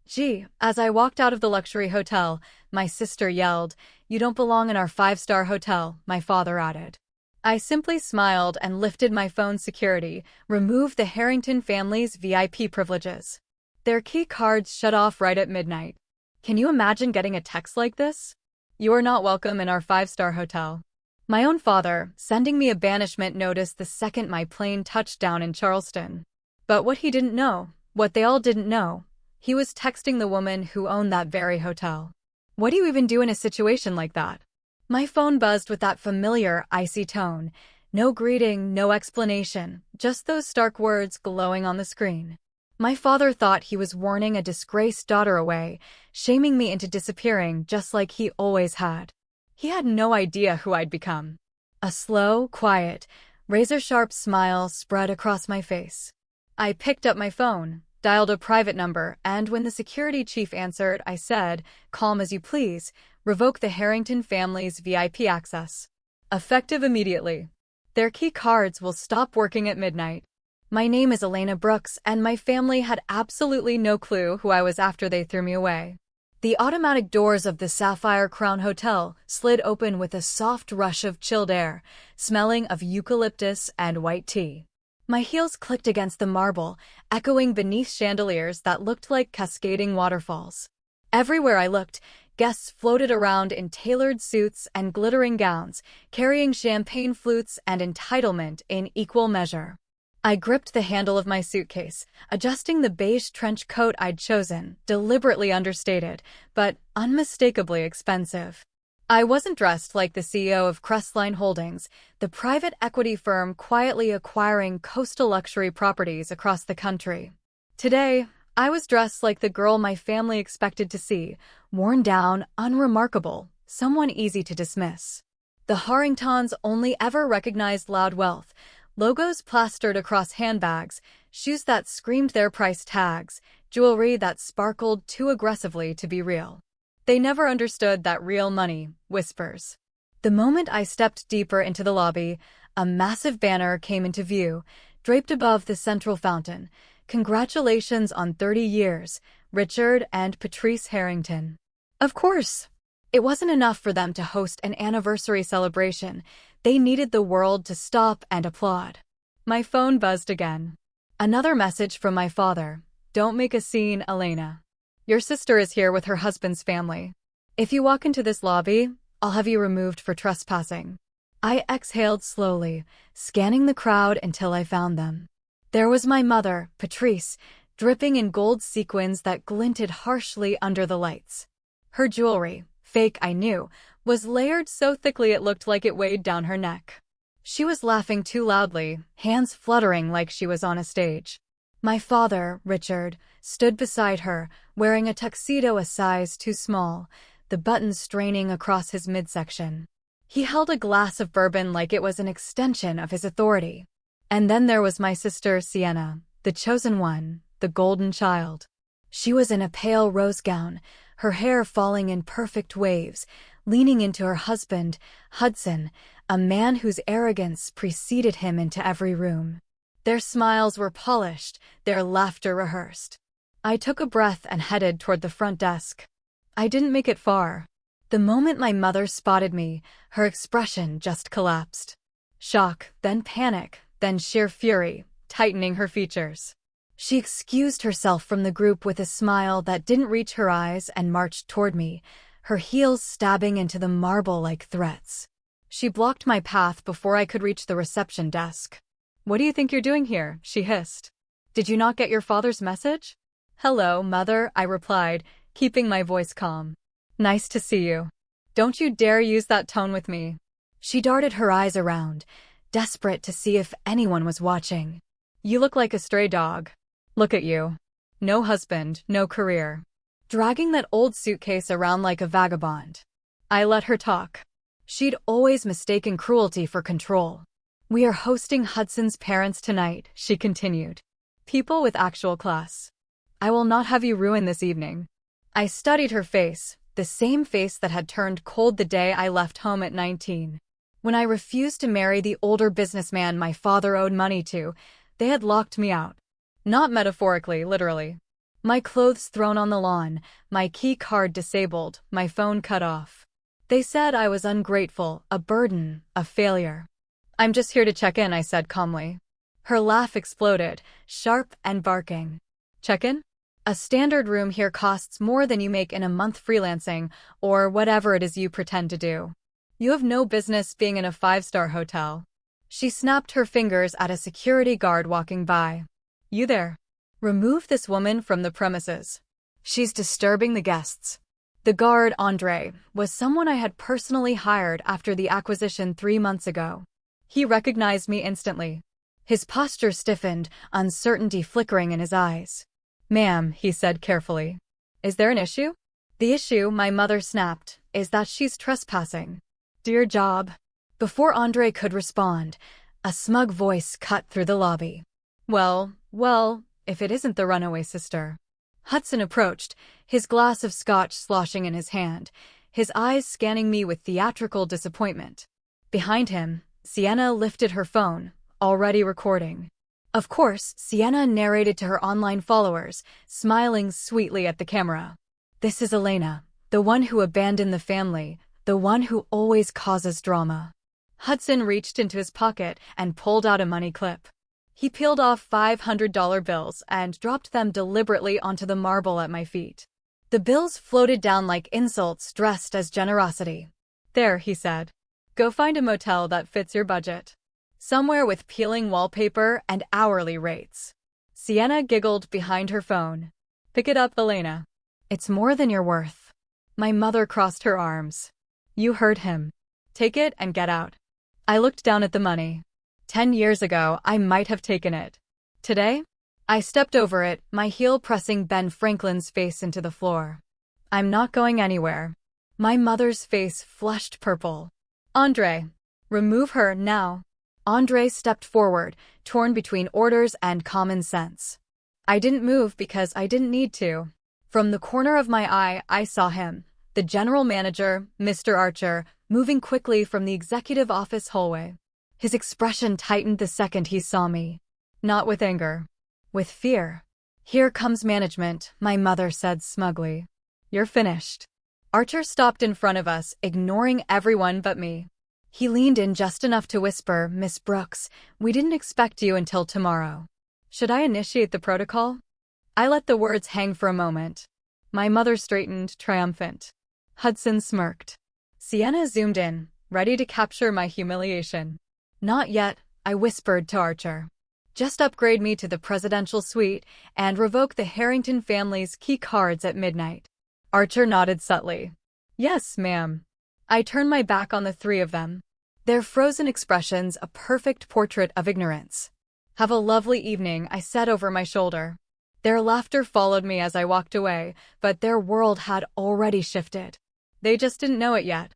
Gee, as I walked out of the luxury hotel, my sister yelled, "You don't belong in our five-star hotel," my father added. I simply smiled and lifted my phone's security, removed the Harrington family's VIP privileges. Their key cards shut off right at midnight. Can you imagine getting a text like this? "You are not welcome in our five-star hotel." My own father, sending me a banishment notice the second my plane touched down in Charleston. But what he didn't know, what they all didn't know, he was texting the woman who owned that very hotel. What do you even do in a situation like that? My phone buzzed with that familiar, icy tone. No greeting, no explanation, just those stark words glowing on the screen. My father thought he was warning a disgraced daughter away, shaming me into disappearing just like he always had. He had no idea who I'd become. A slow, quiet, razor-sharp smile spread across my face. I picked up my phone, dialed a private number, and when the security chief answered, I said, "Calm as you please, revoke the Harrington family's VIP access. Effective immediately. Their key cards will stop working at midnight." My name is Elena Brooks, and my family had absolutely no clue who I was after they threw me away. The automatic doors of the Sapphire Crown Hotel slid open with a soft rush of chilled air, smelling of eucalyptus and white tea. My heels clicked against the marble, echoing beneath chandeliers that looked like cascading waterfalls. Everywhere I looked, guests floated around in tailored suits and glittering gowns, carrying champagne flutes and entitlement in equal measure. I gripped the handle of my suitcase, adjusting the beige trench coat I'd chosen, deliberately understated, but unmistakably expensive. I wasn't dressed like the CEO of Crestline Holdings, the private equity firm quietly acquiring coastal luxury properties across the country. Today, I was dressed like the girl my family expected to see, worn down, unremarkable, someone easy to dismiss. The Harringtons only ever recognized loud wealth, logos plastered across handbags, shoes that screamed their price tags, jewelry that sparkled too aggressively to be real. They never understood that real money whispers. The moment I stepped deeper into the lobby, a massive banner came into view, draped above the central fountain. "Congratulations on 30 years, Richard and Patrice Harrington." Of course, it wasn't enough for them to host an anniversary celebration. They needed the world to stop and applaud. My phone buzzed again. Another message from my father. "Don't make a scene, Elena. Your sister is here with her husband's family. If you walk into this lobby, I'll have you removed for trespassing." I exhaled slowly, scanning the crowd until I found them. There was my mother, Patrice, dripping in gold sequins that glinted harshly under the lights. Her jewelry, fake I knew, was layered so thickly it looked like it weighed down her neck. She was laughing too loudly, hands fluttering like she was on a stage. My father, Richard, stood beside her, wearing a tuxedo a size too small, the buttons straining across his midsection. He held a glass of bourbon like it was an extension of his authority. And then there was my sister, Sienna, the chosen one, the golden child. She was in a pale rose gown, her hair falling in perfect waves, leaning into her husband, Hudson, a man whose arrogance preceded him into every room. Their smiles were polished, their laughter rehearsed. I took a breath and headed toward the front desk. I didn't make it far. The moment my mother spotted me, her expression just collapsed. Shock, then panic, then sheer fury, tightening her features. She excused herself from the group with a smile that didn't reach her eyes and marched toward me, her heels stabbing into the marble like threats. She blocked my path before I could reach the reception desk. "What do you think you're doing here?" she hissed. "Did you not get your father's message?" "Hello, Mother," I replied, keeping my voice calm. "Nice to see you. Don't you dare use that tone with me." She darted her eyes around, desperate to see if anyone was watching. "You look like a stray dog. Look at you. No husband, no career. Dragging that old suitcase around like a vagabond." I let her talk. She'd always mistaken cruelty for control. "We are hosting Hudson's parents tonight," she continued. "People with actual class. I will not have you ruin this evening." I studied her face, the same face that had turned cold the day I left home at 19. When I refused to marry the older businessman my father owed money to, they had locked me out. Not metaphorically, literally. My clothes thrown on the lawn, my key card disabled, my phone cut off. They said I was ungrateful, a burden, a failure. I'm just here to check in, I said calmly. Her laugh exploded, sharp and barking. Check in? A standard room here costs more than you make in a month freelancing, or whatever it is you pretend to do. You have no business being in a 5-star hotel. She snapped her fingers at a security guard walking by. You there? Remove this woman from the premises. She's disturbing the guests. The guard, Andre, was someone I had personally hired after the acquisition 3 months ago. He recognized me instantly. His posture stiffened, uncertainty flickering in his eyes. Ma'am, he said carefully. Is there an issue? The issue, my mother snapped, is that she's trespassing. Dear job. Before Andre could respond, a smug voice cut through the lobby. Well, if it isn't the runaway sister. Hudson approached, his glass of scotch sloshing in his hand, his eyes scanning me with theatrical disappointment. Behind him, Sienna lifted her phone, already recording. Of course, Sienna narrated to her online followers, smiling sweetly at the camera. This is Elena, the one who abandoned the family, the one who always causes drama. Hudson reached into his pocket and pulled out a money clip. He peeled off $500 bills and dropped them deliberately onto the marble at my feet. The bills floated down like insults dressed as generosity. There, he said. Go find a motel that fits your budget. Somewhere with peeling wallpaper and hourly rates. Sienna giggled behind her phone. Pick it up, Elena. It's more than you're worth. My mother crossed her arms. You heard him. Take it and get out. I looked down at the money. 10 years ago, I might have taken it. Today? I stepped over it, my heel pressing Ben Franklin's face into the floor. I'm not going anywhere. My mother's face flushed purple. Andre. Remove her now. Andre stepped forward, torn between orders and common sense. I didn't move because I didn't need to. From the corner of my eye, I saw him, the general manager, Mr. Archer, moving quickly from the executive office hallway. His expression tightened the second he saw me. Not with anger. With fear. Here comes management, my mother said smugly. You're finished. Archer stopped in front of us, ignoring everyone but me. He leaned in just enough to whisper, Miss Brooks, we didn't expect you until tomorrow. Should I initiate the protocol? I let the words hang for a moment. My mother straightened, triumphant. Hudson smirked. Sienna zoomed in, ready to capture my humiliation. Not yet, I whispered to Archer. Just upgrade me to the presidential suite and revoke the Harrington family's key cards at midnight. Archer nodded subtly. Yes, ma'am. I turned my back on the three of them. Their frozen expressions a perfect portrait of ignorance. Have a lovely evening, I said over my shoulder. Their laughter followed me as I walked away, but their world had already shifted. They just didn't know it yet.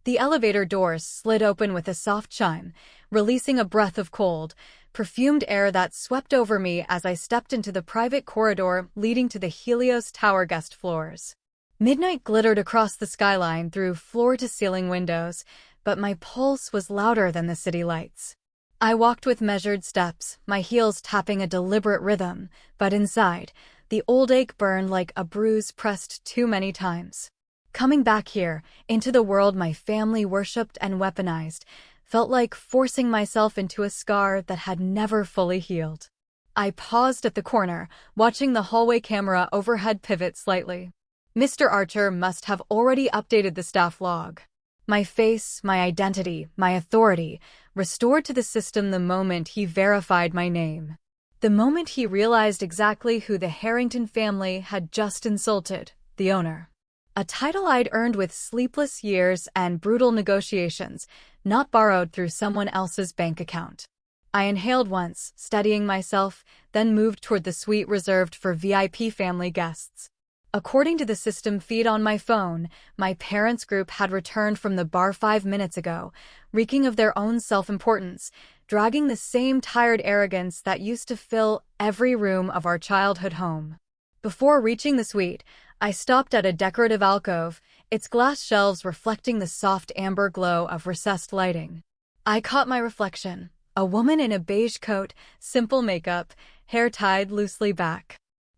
The elevator doors slid open with a soft chime, releasing a breath of cold, perfumed air that swept over me as I stepped into the private corridor leading to the Helios Tower guest floors. Midnight glittered across the skyline through floor-to-ceiling windows, but my pulse was louder than the city lights. I walked with measured steps, my heels tapping a deliberate rhythm, but inside, the old ache burned like a bruise pressed too many times. Coming back here, into the world my family worshipped and weaponized, felt like forcing myself into a scar that had never fully healed. I paused at the corner, watching the hallway camera overhead pivot slightly. Mr. Archer must have already updated the staff log. My face, my identity, my authority, restored to the system the moment he verified my name. The moment he realized exactly who the Harrington family had just insulted, the owner. A title I'd earned with sleepless years and brutal negotiations, not borrowed through someone else's bank account. I inhaled once, steadying myself, then moved toward the suite reserved for VIP family guests. According to the system feed on my phone, my parents' group had returned from the bar 5 minutes ago, reeking of their own self-importance, dragging the same tired arrogance that used to fill every room of our childhood home. Before reaching the suite, I stopped at a decorative alcove, its glass shelves reflecting the soft amber glow of recessed lighting. I caught my reflection, a woman in a beige coat, simple makeup, hair tied loosely back.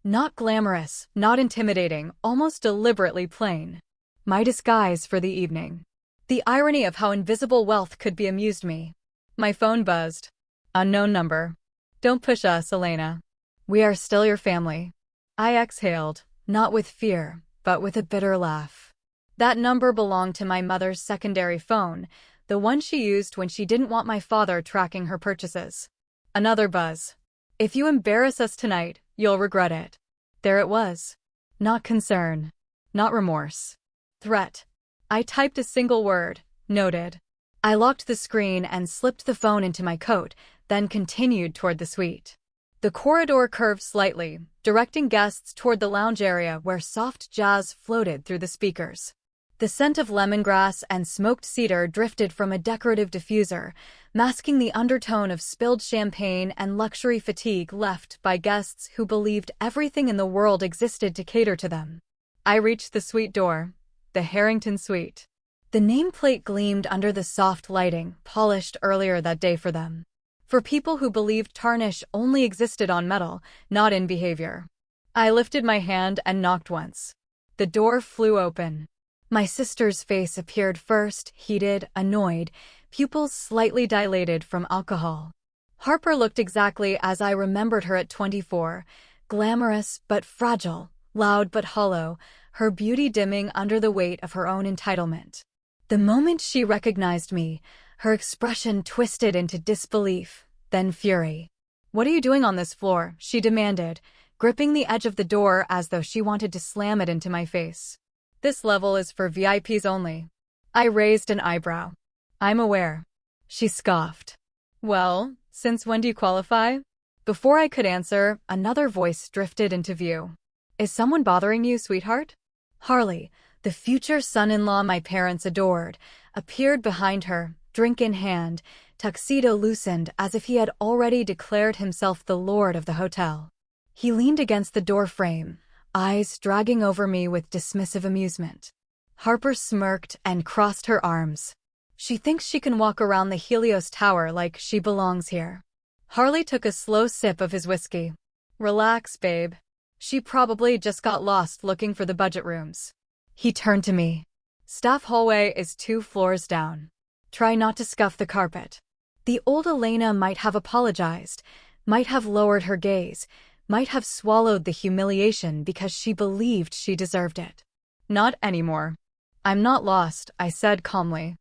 Not glamorous, not intimidating, almost deliberately plain. My disguise for the evening. The irony of how invisible wealth could be amused me. My phone buzzed. Unknown number. Don't push us, Elena. We are still your family. I exhaled, not with fear, but with a bitter laugh. That number belonged to my mother's secondary phone, the one she used when she didn't want my father tracking her purchases. Another buzz. If you embarrass us tonight, you'll regret it. There it was. Not concern. Not remorse. Threat. I typed a single word. Noted. I locked the screen and slipped the phone into my coat, then continued toward the suite. The corridor curved slightly, directing guests toward the lounge area where soft jazz floated through the speakers. The scent of lemongrass and smoked cedar drifted from a decorative diffuser, masking the undertone of spilled champagne and luxury fatigue left by guests who believed everything in the world existed to cater to them. I reached the suite door, the Harrington suite. The nameplate gleamed under the soft lighting, polished earlier that day for them. For people who believed tarnish only existed on metal, not in behavior. I lifted my hand and knocked once. The door flew open. My sister's face appeared first, heated, annoyed, pupils slightly dilated from alcohol. Harper looked exactly as I remembered her at 24, glamorous but fragile, loud but hollow, her beauty dimming under the weight of her own entitlement. The moment she recognized me, her expression twisted into disbelief, then fury. "What are you doing on this floor?" she demanded, gripping the edge of the door as though she wanted to slam it into my face. "This level is for VIPs only." I raised an eyebrow. "I'm aware." She scoffed. "Well, since when do you qualify?" Before I could answer, another voice drifted into view. "Is someone bothering you, sweetheart?" Harley, the future son-in-law my parents adored, appeared behind her, drink in hand, tuxedo loosened as if he had already declared himself the lord of the hotel. He leaned against the doorframe, eyes dragging over me with dismissive amusement. Harper smirked and crossed her arms. "She thinks she can walk around the Helios Tower like she belongs here." Harley took a slow sip of his whiskey. "Relax, babe. She probably just got lost looking for the budget rooms." He turned to me. "Staff hallway is 2 floors down. Try not to scuff the carpet." The old Elena might have apologized, might have lowered her gaze, might have swallowed the humiliation because she believed she deserved it. Not anymore. "I'm not lost," I said calmly.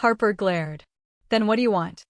Harper glared. "Then what do you want?"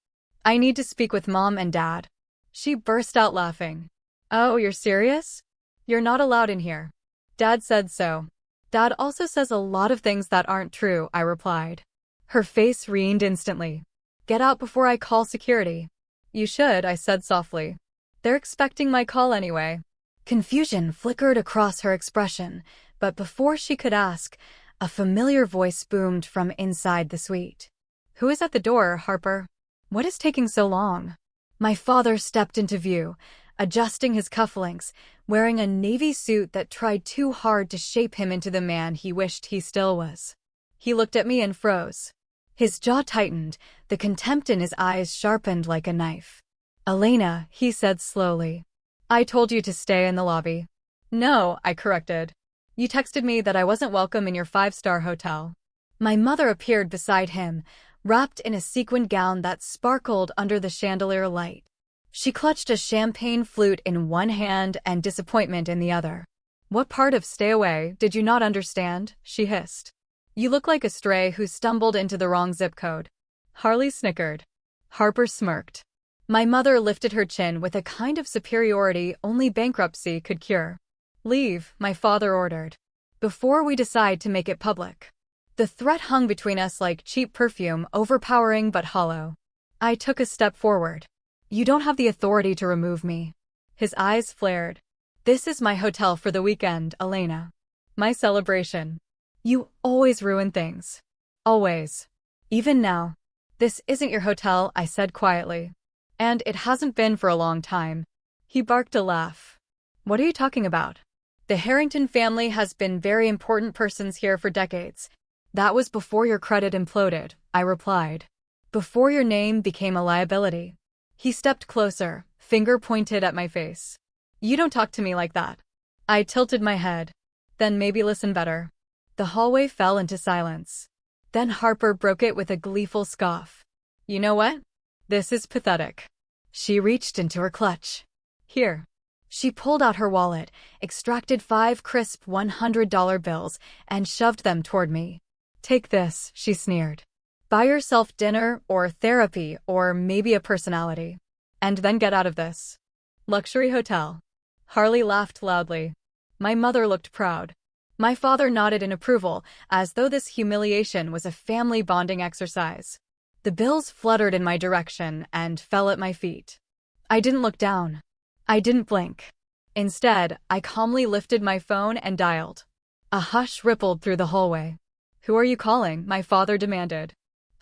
"I need to speak with Mom and Dad." She burst out laughing. "Oh, you're serious? You're not allowed in here." "Dad said so." "Dad also says a lot of things that aren't true," I replied. Her face reened instantly. "Get out before I call security." "You should," I said softly. "They're expecting my call anyway." Confusion flickered across her expression, but before she could ask, a familiar voice boomed from inside the suite. "Who is at the door, Harper? What is taking so long?" My father stepped into view, adjusting his cufflinks, wearing a navy suit that tried too hard to shape him into the man he wished he still was. He looked at me and froze. His jaw tightened, the contempt in his eyes sharpened like a knife. "Elena," he said slowly. "I told you to stay in the lobby." "No," I corrected. "You texted me that I wasn't welcome in your 5-star hotel." My mother appeared beside him, wrapped in a sequined gown that sparkled under the chandelier light. She clutched a champagne flute in one hand and disappointment in the other. "What part of stay away did you not understand?" she hissed. "You look like a stray who stumbled into the wrong zip code." Harley snickered. Harper smirked. My mother lifted her chin with a kind of superiority only bankruptcy could cure. "Leave," my father ordered, "before we decide to make it public." The threat hung between us like cheap perfume, overpowering but hollow. I took a step forward. "You don't have the authority to remove me." His eyes flared. "This is my hotel for the weekend, Elena. My celebration. You always ruin things. Always. Even now." "This isn't your hotel," I said quietly. "And it hasn't been for a long time." He barked a laugh. "What are you talking about?" "The Harrington family has been very important persons here for decades." "That was before your credit imploded," I replied. "Before your name became a liability." He stepped closer, finger pointed at my face. "You don't talk to me like that." I tilted my head. Then maybe listen better. The hallway fell into silence. Then Harper broke it with a gleeful scoff. You know what? This is pathetic. She reached into her clutch. Here. She pulled out her wallet, extracted 5 crisp $100 bills, and shoved them toward me. Take this, she sneered. Buy yourself dinner, or therapy, or maybe a personality. And then get out of this luxury hotel. Harley laughed loudly. My mother looked proud. My father nodded in approval, as though this humiliation was a family bonding exercise. The bills fluttered in my direction and fell at my feet. I didn't look down. I didn't blink. Instead, I calmly lifted my phone and dialed. A hush rippled through the hallway. Who are you calling? My father demanded.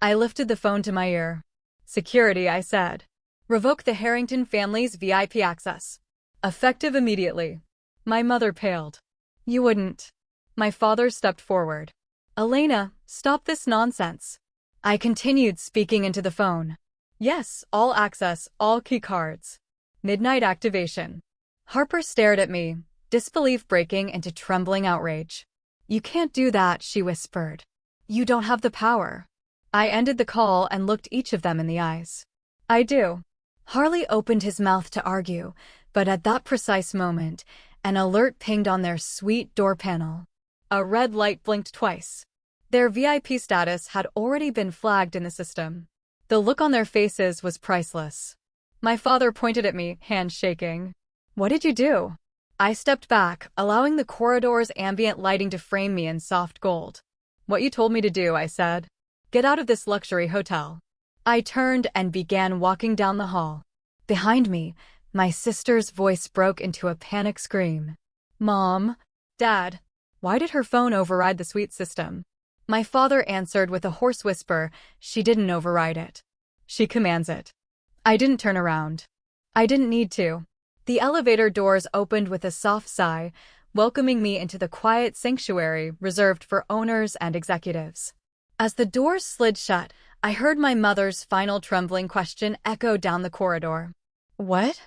I lifted the phone to my ear. Security, I said. Revoke the Harrington family's VIP access. Effective immediately. My mother paled. You wouldn't. My father stepped forward. Elena, stop this nonsense. I continued speaking into the phone. Yes, all access, all key cards. Midnight activation. Harper stared at me, disbelief breaking into trembling outrage. You can't do that, she whispered. You don't have the power. I ended the call and looked each of them in the eyes. I do. Harley opened his mouth to argue, but at that precise moment, an alert pinged on their suite door panel. A red light blinked twice. Their VIP status had already been flagged in the system. The look on their faces was priceless. My father pointed at me, hands shaking. What did you do? I stepped back, allowing the corridor's ambient lighting to frame me in soft gold. What you told me to do, I said. Get out of this luxury hotel. I turned and began walking down the hall. Behind me, my sister's voice broke into a panic scream. Mom, Dad, why did her phone override the suite system? My father answered with a hoarse whisper, she didn't override it. She commands it. I didn't turn around. I didn't need to. The elevator doors opened with a soft sigh, welcoming me into the quiet sanctuary reserved for owners and executives. As the doors slid shut, I heard my mother's final trembling question echo down the corridor. What?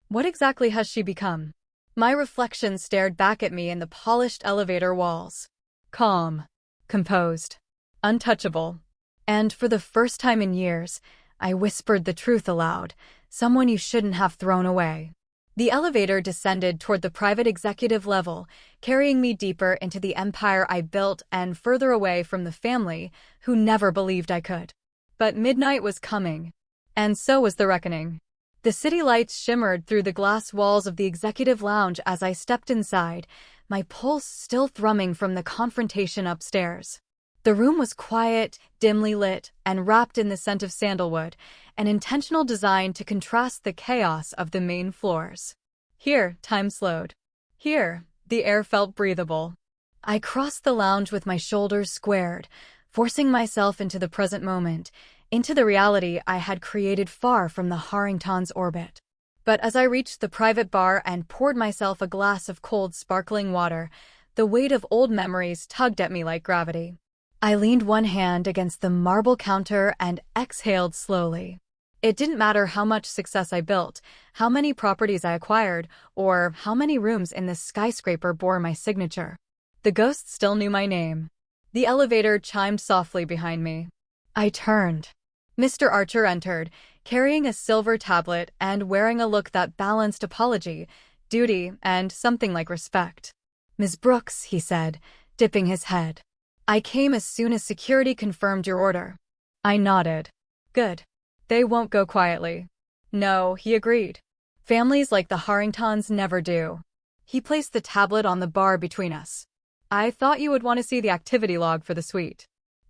What exactly has she become? My reflection stared back at me in the polished elevator walls. Calm. Composed. Untouchable. And for the first time in years, I whispered the truth aloud, someone you shouldn't have thrown away. The elevator descended toward the private executive level, carrying me deeper into the empire I built and further away from the family who never believed I could. But midnight was coming. And so was the reckoning. The city lights shimmered through the glass walls of the executive lounge as I stepped inside, my pulse still thrumming from the confrontation upstairs. The room was quiet, dimly lit, and wrapped in the scent of sandalwood, an intentional design to contrast the chaos of the main floors. Here, time slowed. Here, the air felt breathable. I crossed the lounge with my shoulders squared, forcing myself into the present moment, into the reality I had created far from the Harrington's orbit. But as I reached the private bar and poured myself a glass of cold, sparkling water, the weight of old memories tugged at me like gravity. I leaned one hand against the marble counter and exhaled slowly. It didn't matter how much success I built, how many properties I acquired, or how many rooms in this skyscraper bore my signature. The ghost still knew my name. The elevator chimed softly behind me. I turned. Mr. Archer entered, carrying a silver tablet and wearing a look that balanced apology, duty, and something like respect. Ms. Brooks, he said, dipping his head. I came as soon as security confirmed your order. I nodded. Good. They won't go quietly. No, he agreed. Families like the Harringtons never do. He placed the tablet on the bar between us. I thought you would want to see the activity log for the suite.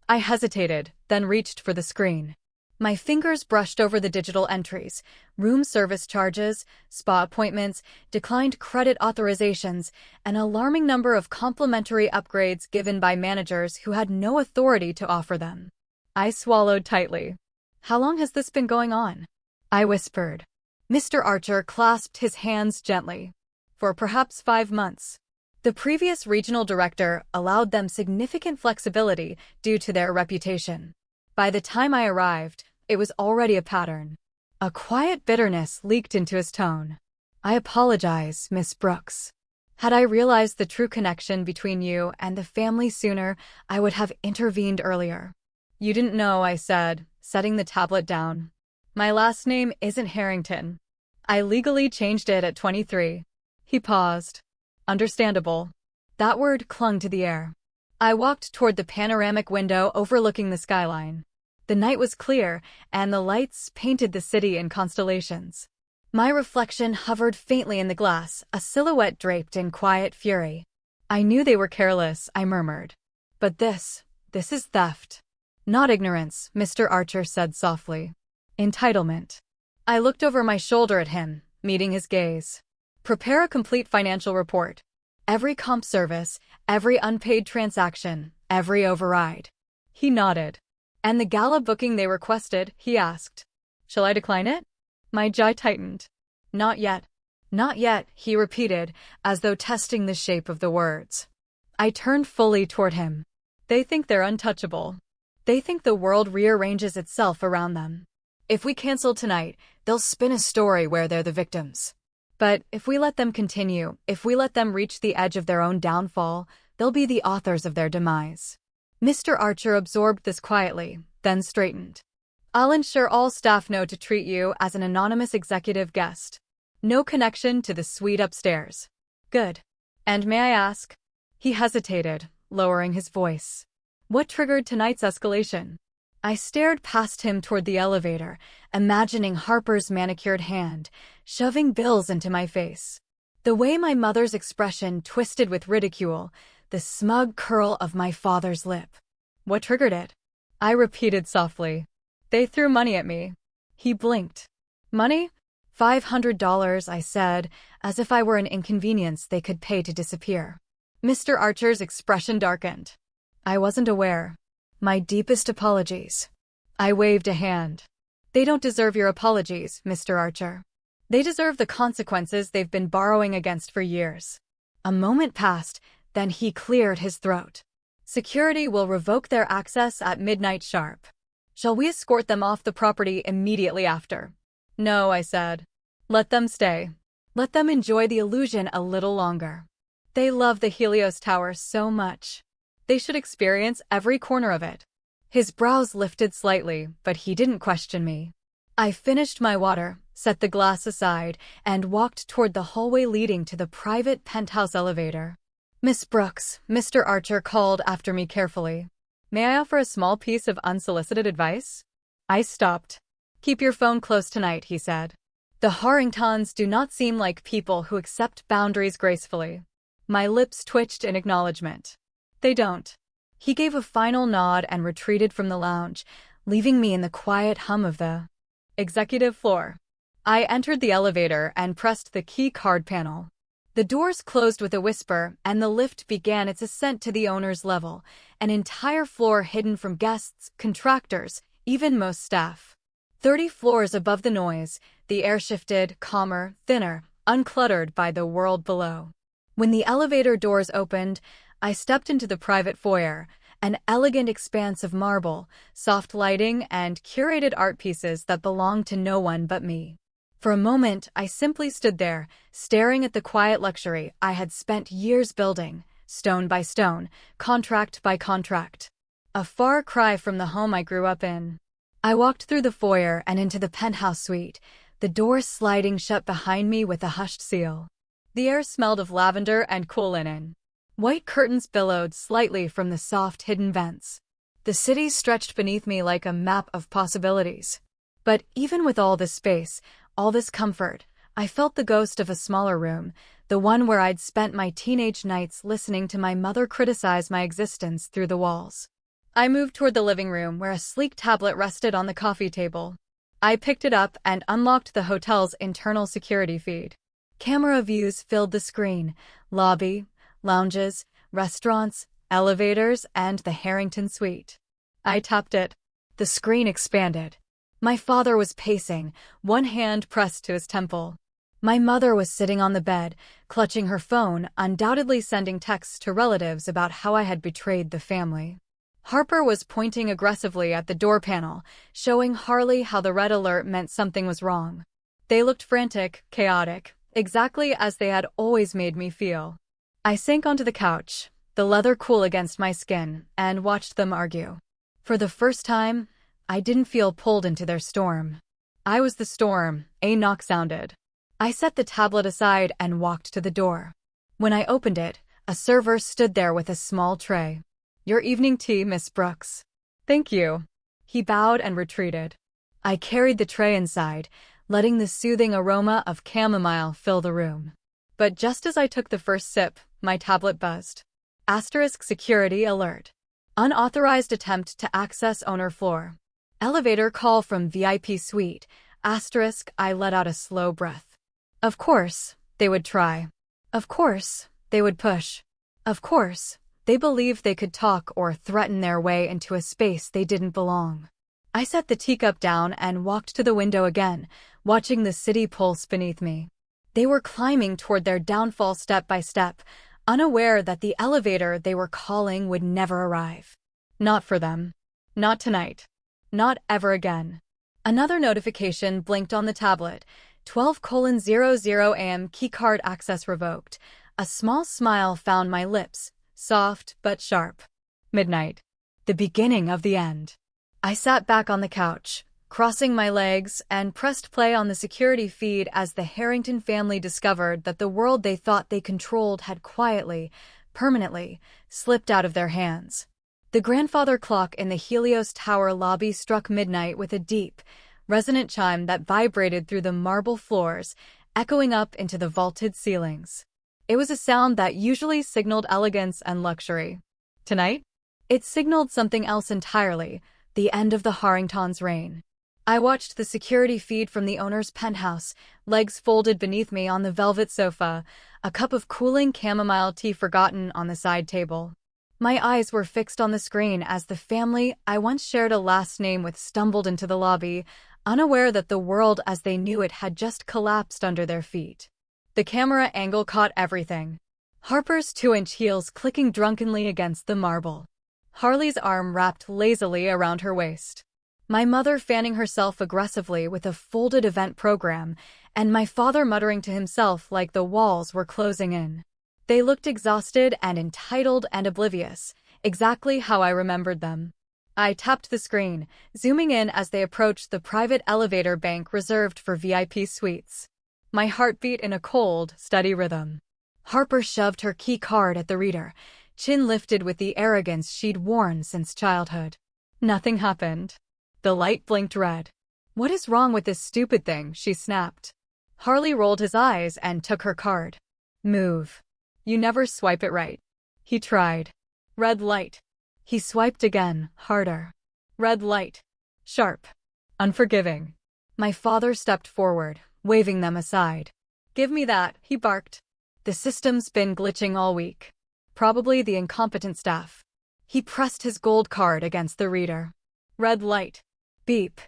I hesitated, then reached for the screen. My fingers brushed over the digital entries, room service charges, spa appointments, declined credit authorizations, an alarming number of complimentary upgrades given by managers who had no authority to offer them. I swallowed tightly. How long has this been going on? I whispered. Mr. Archer clasped his hands gently. For perhaps 5 months. The previous regional director allowed them significant flexibility due to their reputation. By the time I arrived, it was already a pattern. A quiet bitterness leaked into his tone. I apologize, Miss Brooks. Had I realized the true connection between you and the family sooner, I would have intervened earlier. You didn't know, I said, setting the tablet down. My last name isn't Harrington. I legally changed it at 23. He paused. Understandable. That word clung to the air. I walked toward the panoramic window overlooking the skyline. The night was clear, and the lights painted the city in constellations. My reflection hovered faintly in the glass, a silhouette draped in quiet fury. I knew they were careless, I murmured. But this is theft. Not ignorance, Mr. Archer said softly. Entitlement. I looked over my shoulder at him, meeting his gaze. Prepare a complete financial report. Every comp service, every unpaid transaction, every override. He nodded. And the gala booking they requested, he asked. Shall I decline it? My jaw tightened. Not yet. Not yet, he repeated, as though testing the shape of the words. I turned fully toward him. They think they're untouchable. They think the world rearranges itself around them. If we cancel tonight, they'll spin a story where they're the victims. But if we let them continue, if we let them reach the edge of their own downfall, they'll be the authors of their demise. Mr. Archer absorbed this quietly, then straightened. I'll ensure all staff know to treat you as an anonymous executive guest. No connection to the suite upstairs. Good. And may I ask? He hesitated, lowering his voice. What triggered tonight's escalation? I stared past him toward the elevator, imagining Harper's manicured hand, shoving bills into my face. The way my mother's expression twisted with ridicule, the smug curl of my father's lip. What triggered it? I repeated softly. They threw money at me. He blinked. Money? $500, I said, as if I were an inconvenience they could pay to disappear. Mr. Archer's expression darkened. I wasn't aware. My deepest apologies. I waved a hand. They don't deserve your apologies, Mr. Archer. They deserve the consequences they've been borrowing against for years. A moment passed, then he cleared his throat. Security will revoke their access at midnight sharp. Shall we escort them off the property immediately after? No, I said. Let them stay. Let them enjoy the illusion a little longer. They love the Helios Tower so much. They should experience every corner of it. His brows lifted slightly, but he didn't question me. I finished my water, set the glass aside, and walked toward the hallway leading to the private penthouse elevator. Miss Brooks, Mr. Archer called after me carefully. May I offer a small piece of unsolicited advice? I stopped. Keep your phone close tonight, he said. The Harringtons do not seem like people who accept boundaries gracefully. My lips twitched in acknowledgement. They don't. He gave a final nod and retreated from the lounge, leaving me in the quiet hum of the executive floor. I entered the elevator and pressed the key card panel. The doors closed with a whisper, and the lift began its ascent to the owner's level, an entire floor hidden from guests, contractors, even most staff. 30 floors above the noise, the air shifted, calmer, thinner, uncluttered by the world below. When the elevator doors opened, I stepped into the private foyer, an elegant expanse of marble, soft lighting, and curated art pieces that belonged to no one but me. For a moment, I simply stood there, staring at the quiet luxury I had spent years building, stone by stone, contract by contract. A far cry from the home I grew up in. I walked through the foyer and into the penthouse suite, the door sliding shut behind me with a hushed seal. The air smelled of lavender and cool linen. White curtains billowed slightly from the soft hidden vents. The city stretched beneath me like a map of possibilities. But even with all this space, all this comfort, I felt the ghost of a smaller room, the one where I'd spent my teenage nights listening to my mother criticize my existence through the walls. I moved toward the living room where a sleek tablet rested on the coffee table. I picked it up and unlocked the hotel's internal security feed. Camera views filled the screen: lobby, lounges, restaurants, elevators, and the Harrington suite. I tapped it. The screen expanded. My father was pacing, one hand pressed to his temple. My mother was sitting on the bed, clutching her phone, undoubtedly sending texts to relatives about how I had betrayed the family. Harper was pointing aggressively at the door panel, showing Harley how the red alert meant something was wrong. They looked frantic, chaotic, exactly as they had always made me feel. I sank onto the couch, the leather cool against my skin, and watched them argue. For the first time, I didn't feel pulled into their storm. I was the storm. A knock sounded. I set the tablet aside and walked to the door. When I opened it, a server stood there with a small tray. "Your evening tea, Miss Brooks." "Thank you." He bowed and retreated. I carried the tray inside, letting the soothing aroma of chamomile fill the room. But just as I took the first sip, my tablet buzzed. Asterisk security alert. Unauthorized attempt to access owner floor. Elevator call from VIP suite. Asterisk, I let out a slow breath. Of course, they would try. Of course, they would push. Of course, they believed they could talk or threaten their way into a space they didn't belong. I set the teacup down and walked to the window again, watching the city pulse beneath me. They were climbing toward their downfall step by step, unaware that the elevator they were calling would never arrive. Not for them. Not tonight. Not ever again. Another notification blinked on the tablet. 12:00 a.m. keycard access revoked. A small smile found my lips, soft but sharp. Midnight. The beginning of the end. I sat back on the couch, crossing my legs, and pressed play on the security feed as the Harrington family discovered that the world they thought they controlled had quietly, permanently, slipped out of their hands. The grandfather clock in the Helios Tower lobby struck midnight with a deep, resonant chime that vibrated through the marble floors, echoing up into the vaulted ceilings. It was a sound that usually signaled elegance and luxury. Tonight, it signaled something else entirely, the end of the Harringtons' reign. I watched the security feed from the owner's penthouse, legs folded beneath me on the velvet sofa, a cup of cooling chamomile tea forgotten on the side table. My eyes were fixed on the screen as the family I once shared a last name with stumbled into the lobby, unaware that the world as they knew it had just collapsed under their feet. The camera angle caught everything. Harper's 2-inch heels clicking drunkenly against the marble. Harley's arm wrapped lazily around her waist. My mother fanning herself aggressively with a folded event program, and my father muttering to himself like the walls were closing in. They looked exhausted and entitled and oblivious, exactly how I remembered them. I tapped the screen, zooming in as they approached the private elevator bank reserved for VIP suites. My heart beat in a cold, steady rhythm. Harper shoved her key card at the reader, chin lifted with the arrogance she'd worn since childhood. Nothing happened. The light blinked red. "What is wrong with this stupid thing?" she snapped. Harley rolled his eyes and took her card. "Move. You never swipe it right." He tried. Red light. He swiped again, harder. Red light. Sharp. Unforgiving. My father stepped forward, waving them aside. "Give me that," he barked. "The system's been glitching all week. Probably the incompetent staff." He pressed his gold card against the reader. Red light. Beep.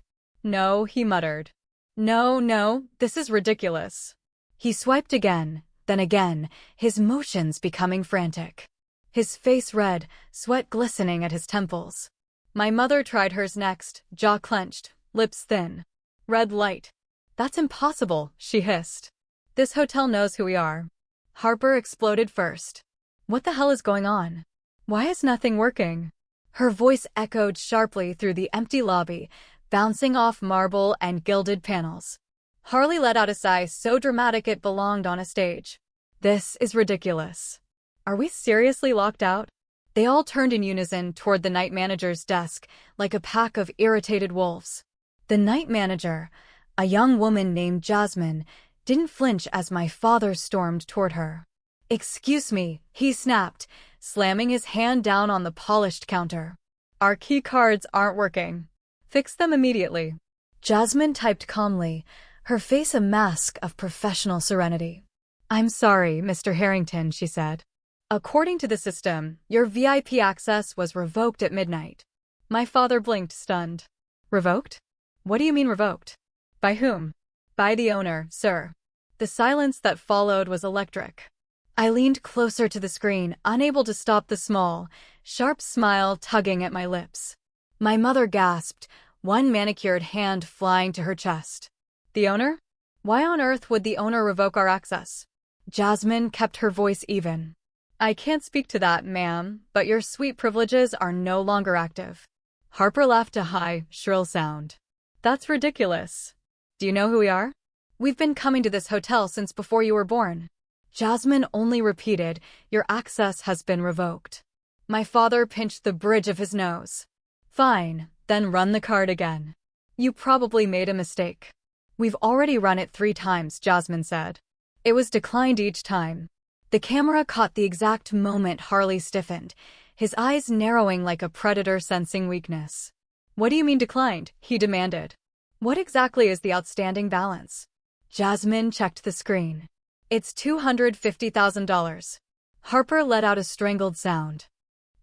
"No," he muttered. No, this is ridiculous." He swiped again, then again, his motions becoming frantic. His face red, sweat glistening at his temples. My mother tried hers next, jaw clenched, lips thin. Red light. "That's impossible," she hissed. "This hotel knows who we are." Harper exploded first. "What the hell is going on? Why is nothing working?" Her voice echoed sharply through the empty lobby, bouncing off marble and gilded panels. Harley let out a sigh so dramatic it belonged on a stage. "This is ridiculous. Are we seriously locked out?" They all turned in unison toward the night manager's desk, like a pack of irritated wolves. The night manager, a young woman named Jasmine, didn't flinch as my father stormed toward her. "Excuse me," he snapped, slamming his hand down on the polished counter. "Our key cards aren't working. Fix them immediately." Jasmine typed calmly, her face a mask of professional serenity. "I'm sorry, Mr. Harrington," she said. "According to the system, your VIP access was revoked at midnight." My father blinked, stunned. "Revoked? What do you mean revoked? By whom?" "By the owner, sir." The silence that followed was electric. I leaned closer to the screen, unable to stop the small, sharp smile tugging at my lips. My mother gasped, one manicured hand flying to her chest. "The owner? Why on earth would the owner revoke our access?" Jasmine kept her voice even. I can't speak to that, ma'am, but your suite privileges are no longer active. Harper laughed a high, shrill sound. That's ridiculous. Do you know who we are? We've been coming to this hotel since before you were born. Jasmine only repeated, your access has been revoked. My father pinched the bridge of his nose. Fine, then run the card again. You probably made a mistake. We've already run it 3 times, Jasmine said. It was declined each time. The camera caught the exact moment Harley stiffened, his eyes narrowing like a predator sensing weakness. What do you mean declined? He demanded. What exactly is the outstanding balance? Jasmine checked the screen. It's $250,000. Harper let out a strangled sound.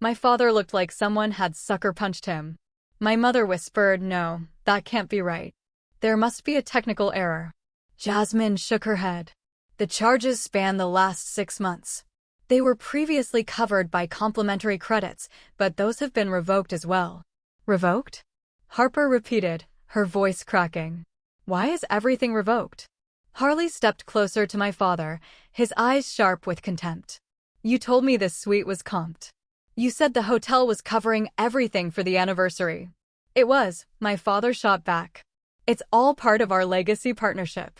My father looked like someone had sucker punched him. My mother whispered, no, that can't be right. There must be a technical error. Jasmine shook her head. The charges span the last 6 months. They were previously covered by complimentary credits, but those have been revoked as well. Revoked? Harper repeated, her voice cracking. Why is everything revoked? Harley stepped closer to my father, his eyes sharp with contempt. You told me this suite was comped. You said the hotel was covering everything for the anniversary. It was, my father shot back. It's all part of our legacy partnership.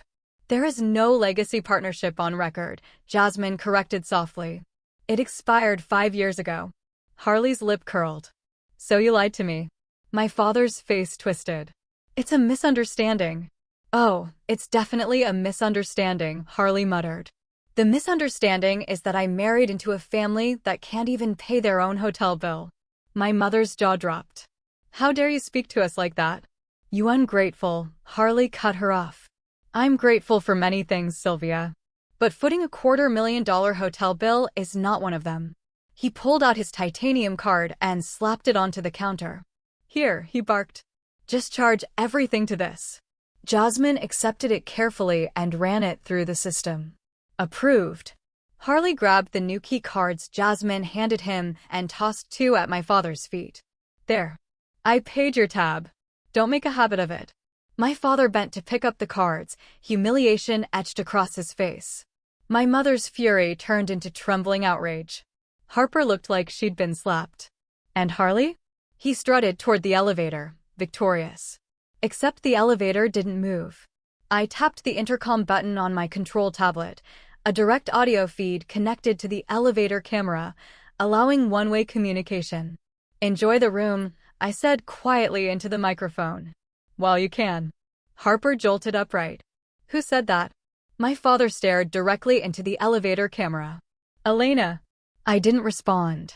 There is no legacy partnership on record, Jasmine corrected softly. It expired 5 years ago. Harley's lip curled. So you lied to me. My father's face twisted. It's a misunderstanding. Oh, it's definitely a misunderstanding, Harley muttered. The misunderstanding is that I married into a family that can't even pay their own hotel bill. My mother's jaw dropped. How dare you speak to us like that? You ungrateful, Harley cut her off. I'm grateful for many things, Sylvia. But footing a $250,000 hotel bill is not one of them. He pulled out his titanium card and slapped it onto the counter. Here, he barked. Just charge everything to this. Jasmine accepted it carefully and ran it through the system. Approved. Harley grabbed the new key cards Jasmine handed him and tossed 2 at my father's feet. There. I paid your tab. Don't make a habit of it. My father bent to pick up the cards, humiliation etched across his face. My mother's fury turned into trembling outrage. Harper looked like she'd been slapped. And Harley? He strutted toward the elevator, victorious. Except the elevator didn't move. I tapped the intercom button on my control tablet, a direct audio feed connected to the elevator camera, allowing one-way communication. Enjoy the room, I said quietly into the microphone. While you can. Harper jolted upright. Who said that? My father stared directly into the elevator camera. Elena. I didn't respond.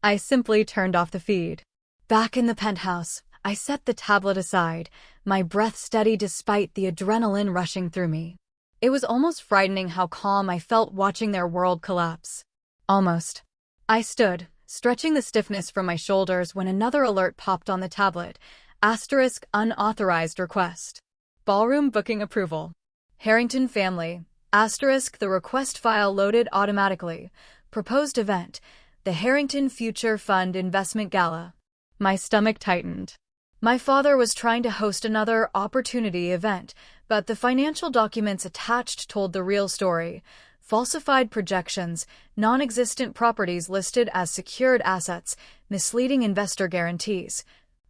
I simply turned off the feed. Back in the penthouse, I set the tablet aside, my breath steady despite the adrenaline rushing through me. It was almost frightening how calm I felt watching their world collapse. Almost. I stood, stretching the stiffness from my shoulders when another alert popped on the tablet. Asterisk unauthorized request. Ballroom booking approval. Harrington family. Asterisk the request file loaded automatically. Proposed event. The Harrington Future Fund Investment Gala. My stomach tightened. My father was trying to host another opportunity event, but the financial documents attached told the real story. Falsified projections, non-existent properties listed as secured assets, misleading investor guarantees.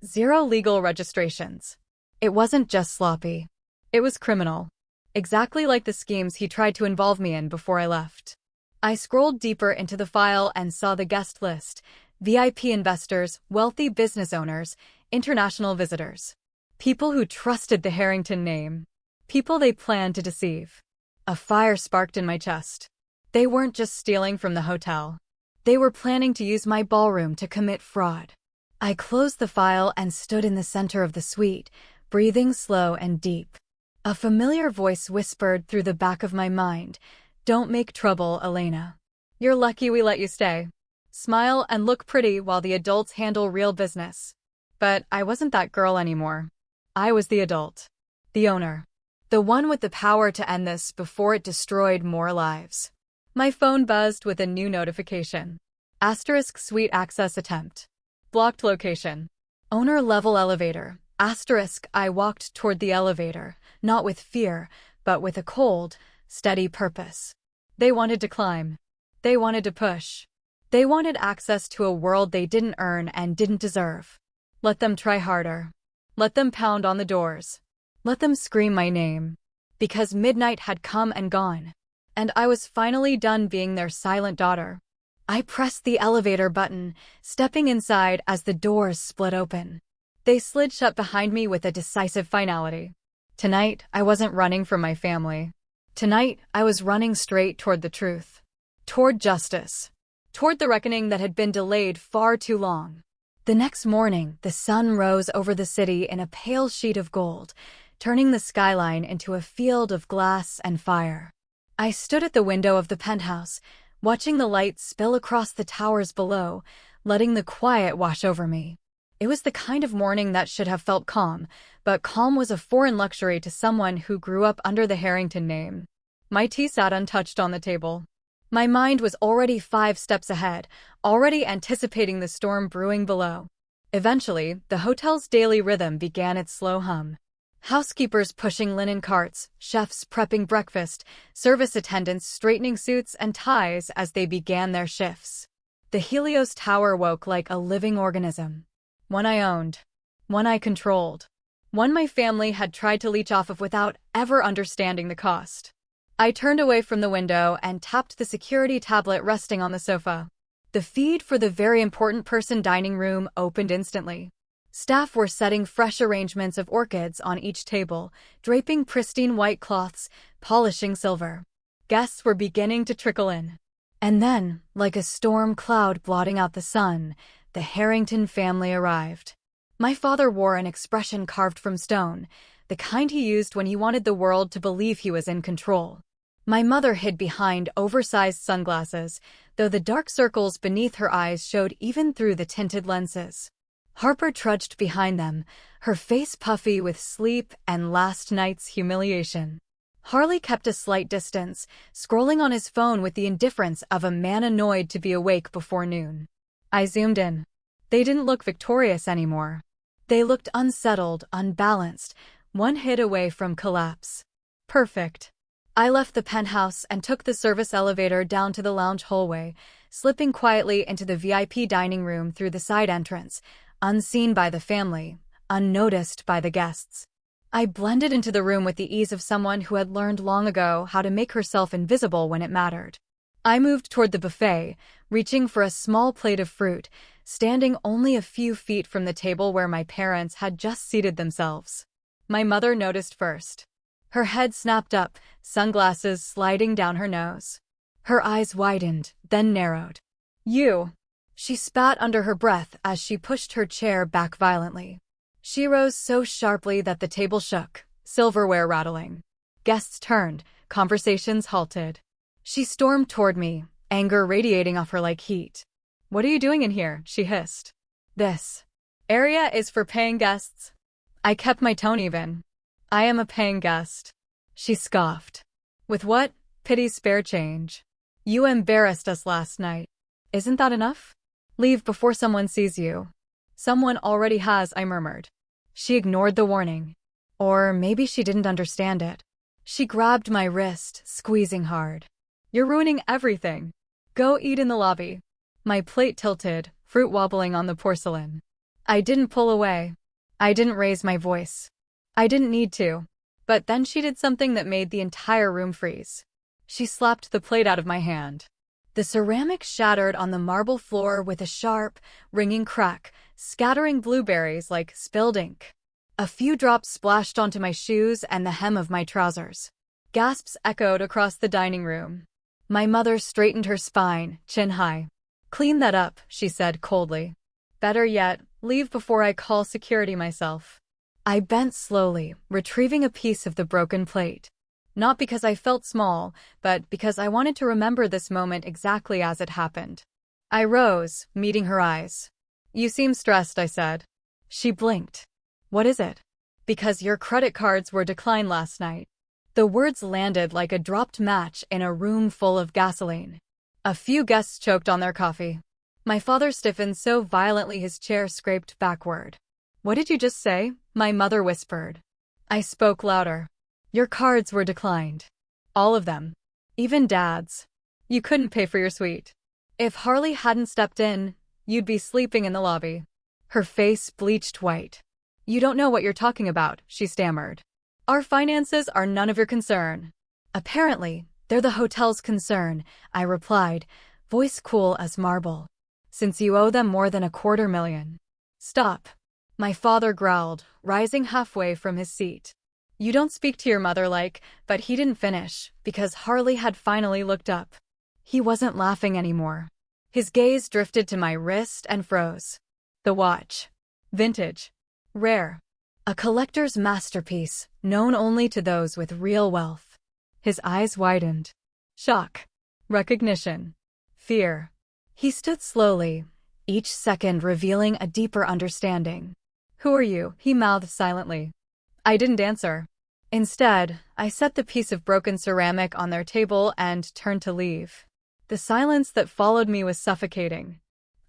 0 legal registrations. It wasn't just sloppy. It was criminal. Exactly like the schemes he tried to involve me in before I left. I scrolled deeper into the file and saw the guest list. VIP investors, wealthy business owners, international visitors. People who trusted the Harrington name. People they planned to deceive. A fire sparked in my chest. They weren't just stealing from the hotel. They were planning to use my ballroom to commit fraud. I closed the file and stood in the center of the suite, breathing slow and deep. A familiar voice whispered through the back of my mind, "Don't make trouble, Elena. You're lucky we let you stay. Smile and look pretty while the adults handle real business." But I wasn't that girl anymore. I was the adult. The owner. The one with the power to end this before it destroyed more lives. My phone buzzed with a new notification. Asterisk suite access attempt. Blocked location. Owner level elevator. Asterisk I walked toward the elevator, not with fear, but with a cold, steady purpose. They wanted to climb. They wanted to push. They wanted access to a world they didn't earn and didn't deserve. Let them try harder. Let them pound on the doors. Let them scream my name. Because midnight had come and gone, and I was finally done being their silent daughter. I pressed the elevator button, stepping inside as the doors split open. They slid shut behind me with a decisive finality. Tonight, I wasn't running from my family. Tonight, I was running straight toward the truth. Toward justice. Toward the reckoning that had been delayed far too long. The next morning, the sun rose over the city in a pale sheet of gold, turning the skyline into a field of glass and fire. I stood at the window of the penthouse, watching the light spill across the towers below, letting the quiet wash over me. It was the kind of morning that should have felt calm, but calm was a foreign luxury to someone who grew up under the Harrington name. My tea sat untouched on the table. My mind was already 5 steps ahead, already anticipating the storm brewing below. Eventually, the hotel's daily rhythm began its slow hum. Housekeepers pushing linen carts, chefs prepping breakfast, service attendants straightening suits and ties as they began their shifts. The Helios Tower woke like a living organism. One I owned. One I controlled. One my family had tried to leech off of without ever understanding the cost. I turned away from the window and tapped the security tablet resting on the sofa. The feed for the very important person dining room opened instantly. Staff were setting fresh arrangements of orchids on each table, draping pristine white cloths, polishing silver. Guests were beginning to trickle in. And then, like a storm cloud blotting out the sun, the Harrington family arrived. My father wore an expression carved from stone, the kind he used when he wanted the world to believe he was in control. My mother hid behind oversized sunglasses, though the dark circles beneath her eyes showed even through the tinted lenses. Harper trudged behind them, her face puffy with sleep and last night's humiliation. Harley kept a slight distance, scrolling on his phone with the indifference of a man annoyed to be awake before noon. I zoomed in. They didn't look victorious anymore. They looked unsettled, unbalanced, one hit away from collapse. Perfect. I left the penthouse and took the service elevator down to the lounge hallway, slipping quietly into the VIP dining room through the side entrance, unseen by the family, unnoticed by the guests. I blended into the room with the ease of someone who had learned long ago how to make herself invisible when it mattered. I moved toward the buffet, reaching for a small plate of fruit, standing only a few feet from the table where my parents had just seated themselves. My mother noticed first. Her head snapped up, sunglasses sliding down her nose. Her eyes widened, then narrowed. "You!" She spat under her breath as she pushed her chair back violently. She rose so sharply that the table shook, silverware rattling. Guests turned, conversations halted. She stormed toward me, anger radiating off her like heat. "What are you doing in here?" she hissed. "This area is for paying guests." I kept my tone even. "I am a paying guest." She scoffed. "With what? Pity spare change. You embarrassed us last night. Isn't that enough? Leave before someone sees you." "Someone already has," I murmured. She ignored the warning. Or maybe she didn't understand it. She grabbed my wrist, squeezing hard. "You're ruining everything. Go eat in the lobby." My plate tilted, fruit wobbling on the porcelain. I didn't pull away. I didn't raise my voice. I didn't need to. But then she did something that made the entire room freeze. She slapped the plate out of my hand. The ceramic shattered on the marble floor with a sharp, ringing crack, scattering blueberries like spilled ink. A few drops splashed onto my shoes and the hem of my trousers. Gasps echoed across the dining room. My mother straightened her spine, chin high. "Clean that up," she said coldly. "Better yet, leave before I call security myself." I bent slowly, retrieving a piece of the broken plate. Not because I felt small, but because I wanted to remember this moment exactly as it happened. I rose, meeting her eyes. "You seem stressed," I said. She blinked. "What is it?" "Because your credit cards were declined last night." The words landed like a dropped match in a room full of gasoline. A few guests choked on their coffee. My father stiffened so violently his chair scraped backward. "What did you just say?" my mother whispered. I spoke louder. "Your cards were declined. All of them. Even Dad's. You couldn't pay for your suite." If Harley hadn't stepped in, you'd be sleeping in the lobby. Her face bleached white. You don't know what you're talking about, she stammered. Our finances are none of your concern. Apparently, they're the hotel's concern, I replied, voice cool as marble. Since you owe them more than $250,000. Stop. My father growled, rising halfway from his seat. You don't speak to your mother like, but he didn't finish, because Harley had finally looked up. He wasn't laughing anymore. His gaze drifted to my wrist and froze. The watch. Vintage. Rare. A collector's masterpiece, known only to those with real wealth. His eyes widened. Shock. Recognition. Fear. He stood slowly, each second revealing a deeper understanding. Who are you? He mouthed silently. I didn't answer. Instead, I set the piece of broken ceramic on their table and turned to leave. The silence that followed me was suffocating.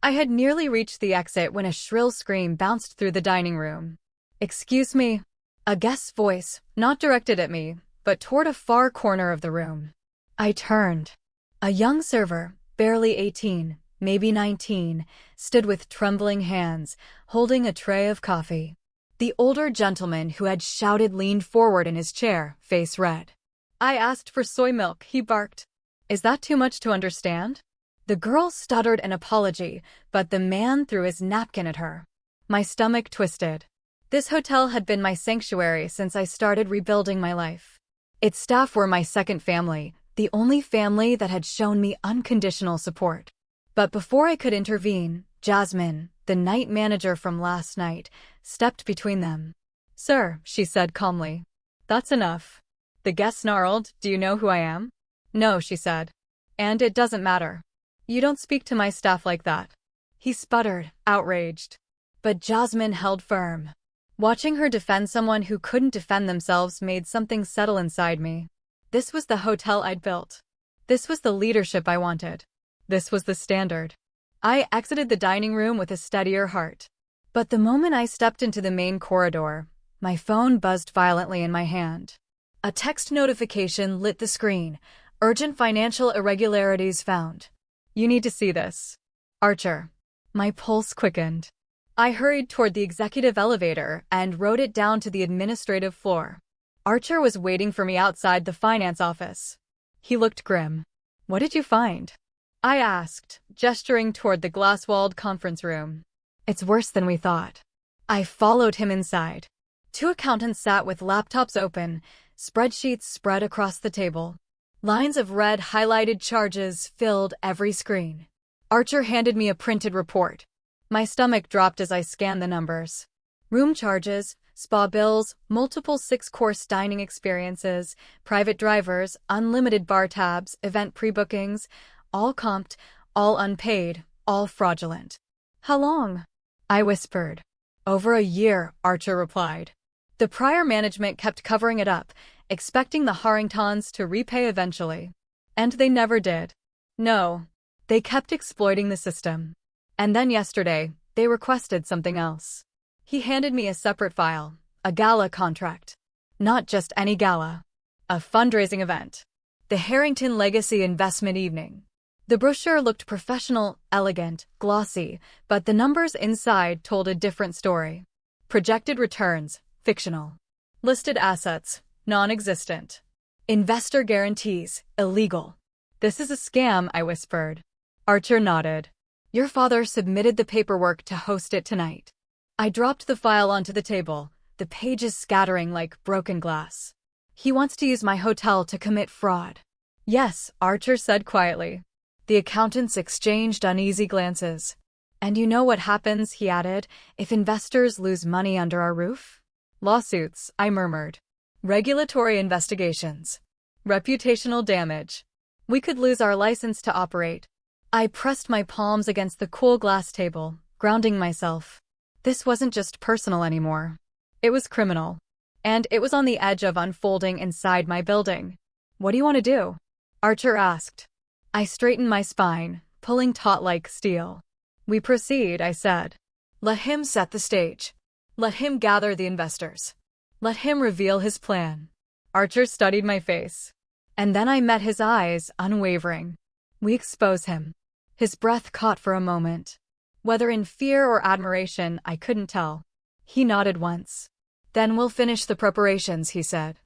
I had nearly reached the exit when a shrill scream bounced through the dining room. Excuse me? A guest's voice, not directed at me, but toward a far corner of the room. I turned. A young server, barely 18, maybe 19, stood with trembling hands, holding a tray of coffee. The older gentleman who had shouted leaned forward in his chair, face red. I asked for soy milk, he barked. Is that too much to understand? The girl stuttered an apology, but the man threw his napkin at her. My stomach twisted. This hotel had been my sanctuary since I started rebuilding my life. Its staff were my second family, the only family that had shown me unconditional support. But before I could intervene, Jasmine, the night manager from last night, stepped between them. Sir, she said calmly. That's enough. The guest snarled, do you know who I am? No, she said. And it doesn't matter. You don't speak to my staff like that. He sputtered, outraged. But Jasmine held firm. Watching her defend someone who couldn't defend themselves made something settle inside me. This was the hotel I'd built. This was the leadership I wanted. This was the standard. I exited the dining room with a steadier heart. But the moment I stepped into the main corridor, my phone buzzed violently in my hand. A text notification lit the screen. Urgent financial irregularities found. You need to see this. Archer. My pulse quickened. I hurried toward the executive elevator and wrote it down to the administrative floor. Archer was waiting for me outside the finance office. He looked grim. What did you find? I asked, gesturing toward the glass-walled conference room. It's worse than we thought. I followed him inside. Two accountants sat with laptops open, spreadsheets spread across the table. Lines of red highlighted charges filled every screen. Archer handed me a printed report. My stomach dropped as I scanned the numbers. Room charges, spa bills, multiple 6-course dining experiences, private drivers, unlimited bar tabs, event pre-bookings, all comped, all unpaid, all fraudulent. How long? I whispered. Over a year, Archer replied. The prior management kept covering it up, expecting the Harringtons to repay eventually. And they never did. No. They kept exploiting the system. And then yesterday, they requested something else. He handed me a separate file, a gala contract. Not just any gala. A fundraising event. The Harrington Legacy Investment Evening. The brochure looked professional, elegant, glossy, but the numbers inside told a different story. Projected returns, fictional. Listed assets, non-existent. Investor guarantees, illegal. This is a scam, I whispered. Archer nodded. Your father submitted the paperwork to host it tonight. I dropped the file onto the table, the pages scattering like broken glass. He wants to use my hotel to commit fraud. Yes, Archer said quietly. The accountants exchanged uneasy glances. And you know what happens, he added, if investors lose money under our roof? Lawsuits, I murmured. Regulatory investigations. Reputational damage. We could lose our license to operate. I pressed my palms against the cool glass table, grounding myself. This wasn't just personal anymore. It was criminal. And it was on the edge of unfolding inside my building. What do you want to do? Archer asked. I straightened my spine, pulling taut like steel. We proceed, I said. Let him set the stage. Let him gather the investors. Let him reveal his plan. Archer studied my face. And then I met his eyes, unwavering. We expose him. His breath caught for a moment. Whether in fear or admiration, I couldn't tell. He nodded once. Then we'll finish the preparations, he said.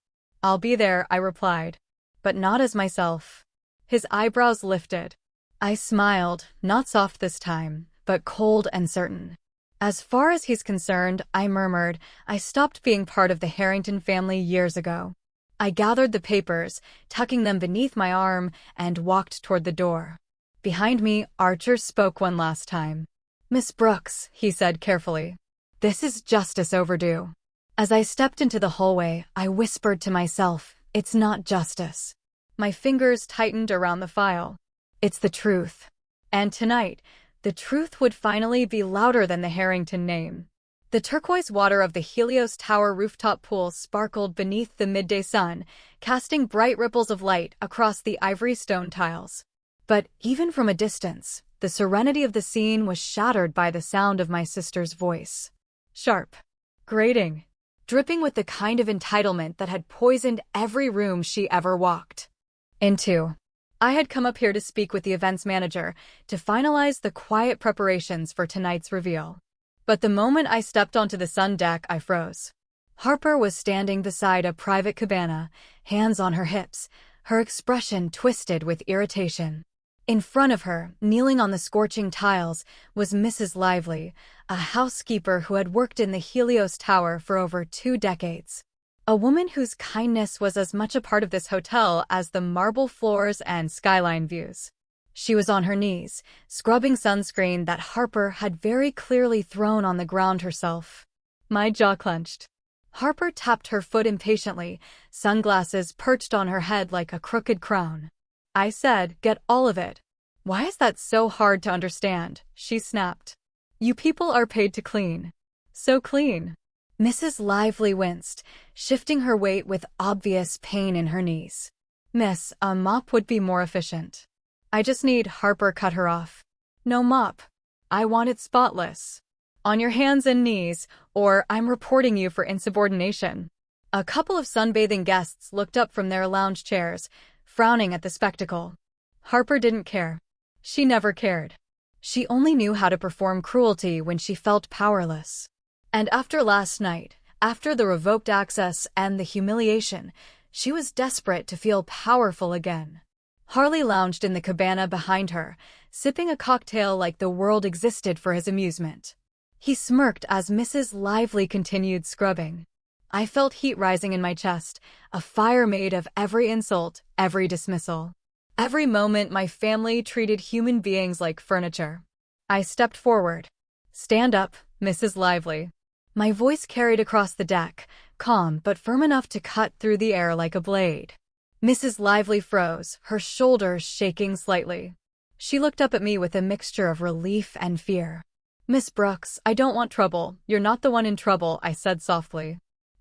I'll be there, I replied. But not as myself. His eyebrows lifted. I smiled, not soft this time, but cold and certain. As far as he's concerned, I murmured, I stopped being part of the Harrington family years ago. I gathered the papers, tucking them beneath my arm, and walked toward the door. Behind me, Archer spoke one last time. Miss Brooks, he said carefully. This is justice overdue. As I stepped into the hallway, I whispered to myself, it's not justice. My fingers tightened around the file. It's the truth. And tonight, the truth would finally be louder than the Harrington name. The turquoise water of the Helios Tower rooftop pool sparkled beneath the midday sun, casting bright ripples of light across the ivory stone tiles. But even from a distance, the serenity of the scene was shattered by the sound of my sister's voice. Sharp. Grating. Dripping with the kind of entitlement that had poisoned every room she ever walked into. I had come up here to speak with the events manager to finalize the quiet preparations for tonight's reveal. But the moment I stepped onto the sun deck, I froze. Harper was standing beside a private cabana, hands on her hips, her expression twisted with irritation. In front of her, kneeling on the scorching tiles, was Mrs. Lively, a housekeeper who had worked in the Helios Tower for over 2 decades. A woman whose kindness was as much a part of this hotel as the marble floors and skyline views. She was on her knees, scrubbing sunscreen that Harper had very clearly thrown on the ground herself. My jaw clenched. Harper tapped her foot impatiently, sunglasses perched on her head like a crooked crown. I said, get all of it. Why is that so hard to understand? She snapped. You people are paid to clean. So clean. Mrs. Lively winced, shifting her weight with obvious pain in her knees. Miss, a mop would be more efficient. I just need, Harper cut her off. No mop. I want it spotless. On your hands and knees, or I'm reporting you for insubordination. A couple of sunbathing guests looked up from their lounge chairs, frowning at the spectacle. Harper didn't care. She never cared. She only knew how to perform cruelty when she felt powerless. And after last night, after the revoked access and the humiliation, she was desperate to feel powerful again. Harley lounged in the cabana behind her, sipping a cocktail like the world existed for his amusement. He smirked as Mrs. Lively continued scrubbing. I felt heat rising in my chest, a fire made of every insult, every dismissal. Every moment my family treated human beings like furniture. I stepped forward. Stand up, Mrs. Lively. My voice carried across the deck, calm but firm enough to cut through the air like a blade. Mrs. Lively froze, her shoulders shaking slightly. She looked up at me with a mixture of relief and fear. Miss Brooks, I don't want trouble. You're not the one in trouble, I said softly.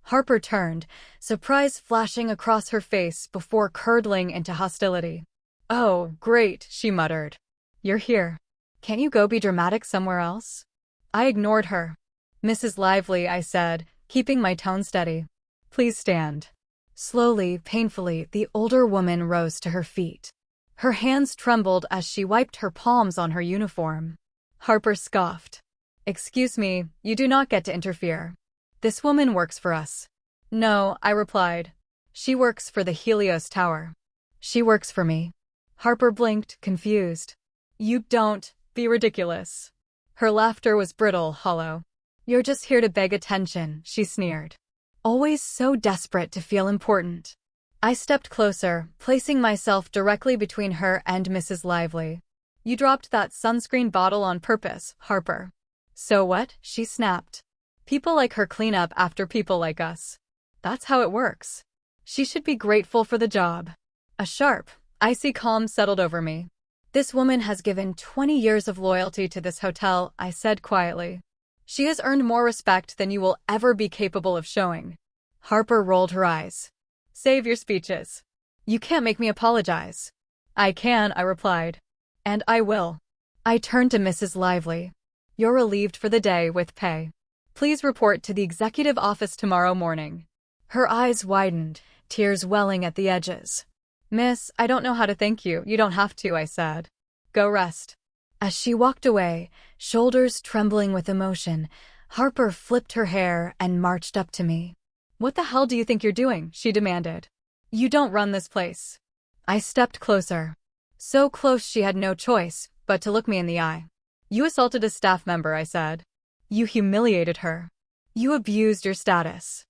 Harper turned, surprise flashing across her face before curdling into hostility. Oh, great, she muttered. You're here. Can't you go be dramatic somewhere else? I ignored her. Mrs. Lively, I said, keeping my tone steady. Please stand. Slowly, painfully, the older woman rose to her feet. Her hands trembled as she wiped her palms on her uniform. Harper scoffed. Excuse me, you do not get to interfere. This woman works for us. No, I replied. She works for the Helios Tower. She works for me. Harper blinked, confused. You don't. Be ridiculous. Her laughter was brittle, hollow. You're just here to beg attention, she sneered. Always so desperate to feel important. I stepped closer, placing myself directly between her and Mrs. Lively. You dropped that sunscreen bottle on purpose, Harper. So what? She snapped. People like her clean up after people like us. That's how it works. She should be grateful for the job. A sharp, icy calm settled over me. This woman has given 20 years of loyalty to this hotel, I said quietly. She has earned more respect than you will ever be capable of showing. Harper rolled her eyes. Save your speeches. You can't make me apologize. I can, I replied. And I will. I turned to Mrs. Lively. You're relieved for the day with pay. Please report to the executive office tomorrow morning. Her eyes widened, tears welling at the edges. Miss, I don't know how to thank you. You don't have to, I said. Go rest. As she walked away, shoulders trembling with emotion, Harper flipped her hair and marched up to me. "What the hell do you think you're doing?" she demanded. "You don't run this place." I stepped closer. So close she had no choice but to look me in the eye. "You assaulted a staff member," I said. "You humiliated her. You abused your status."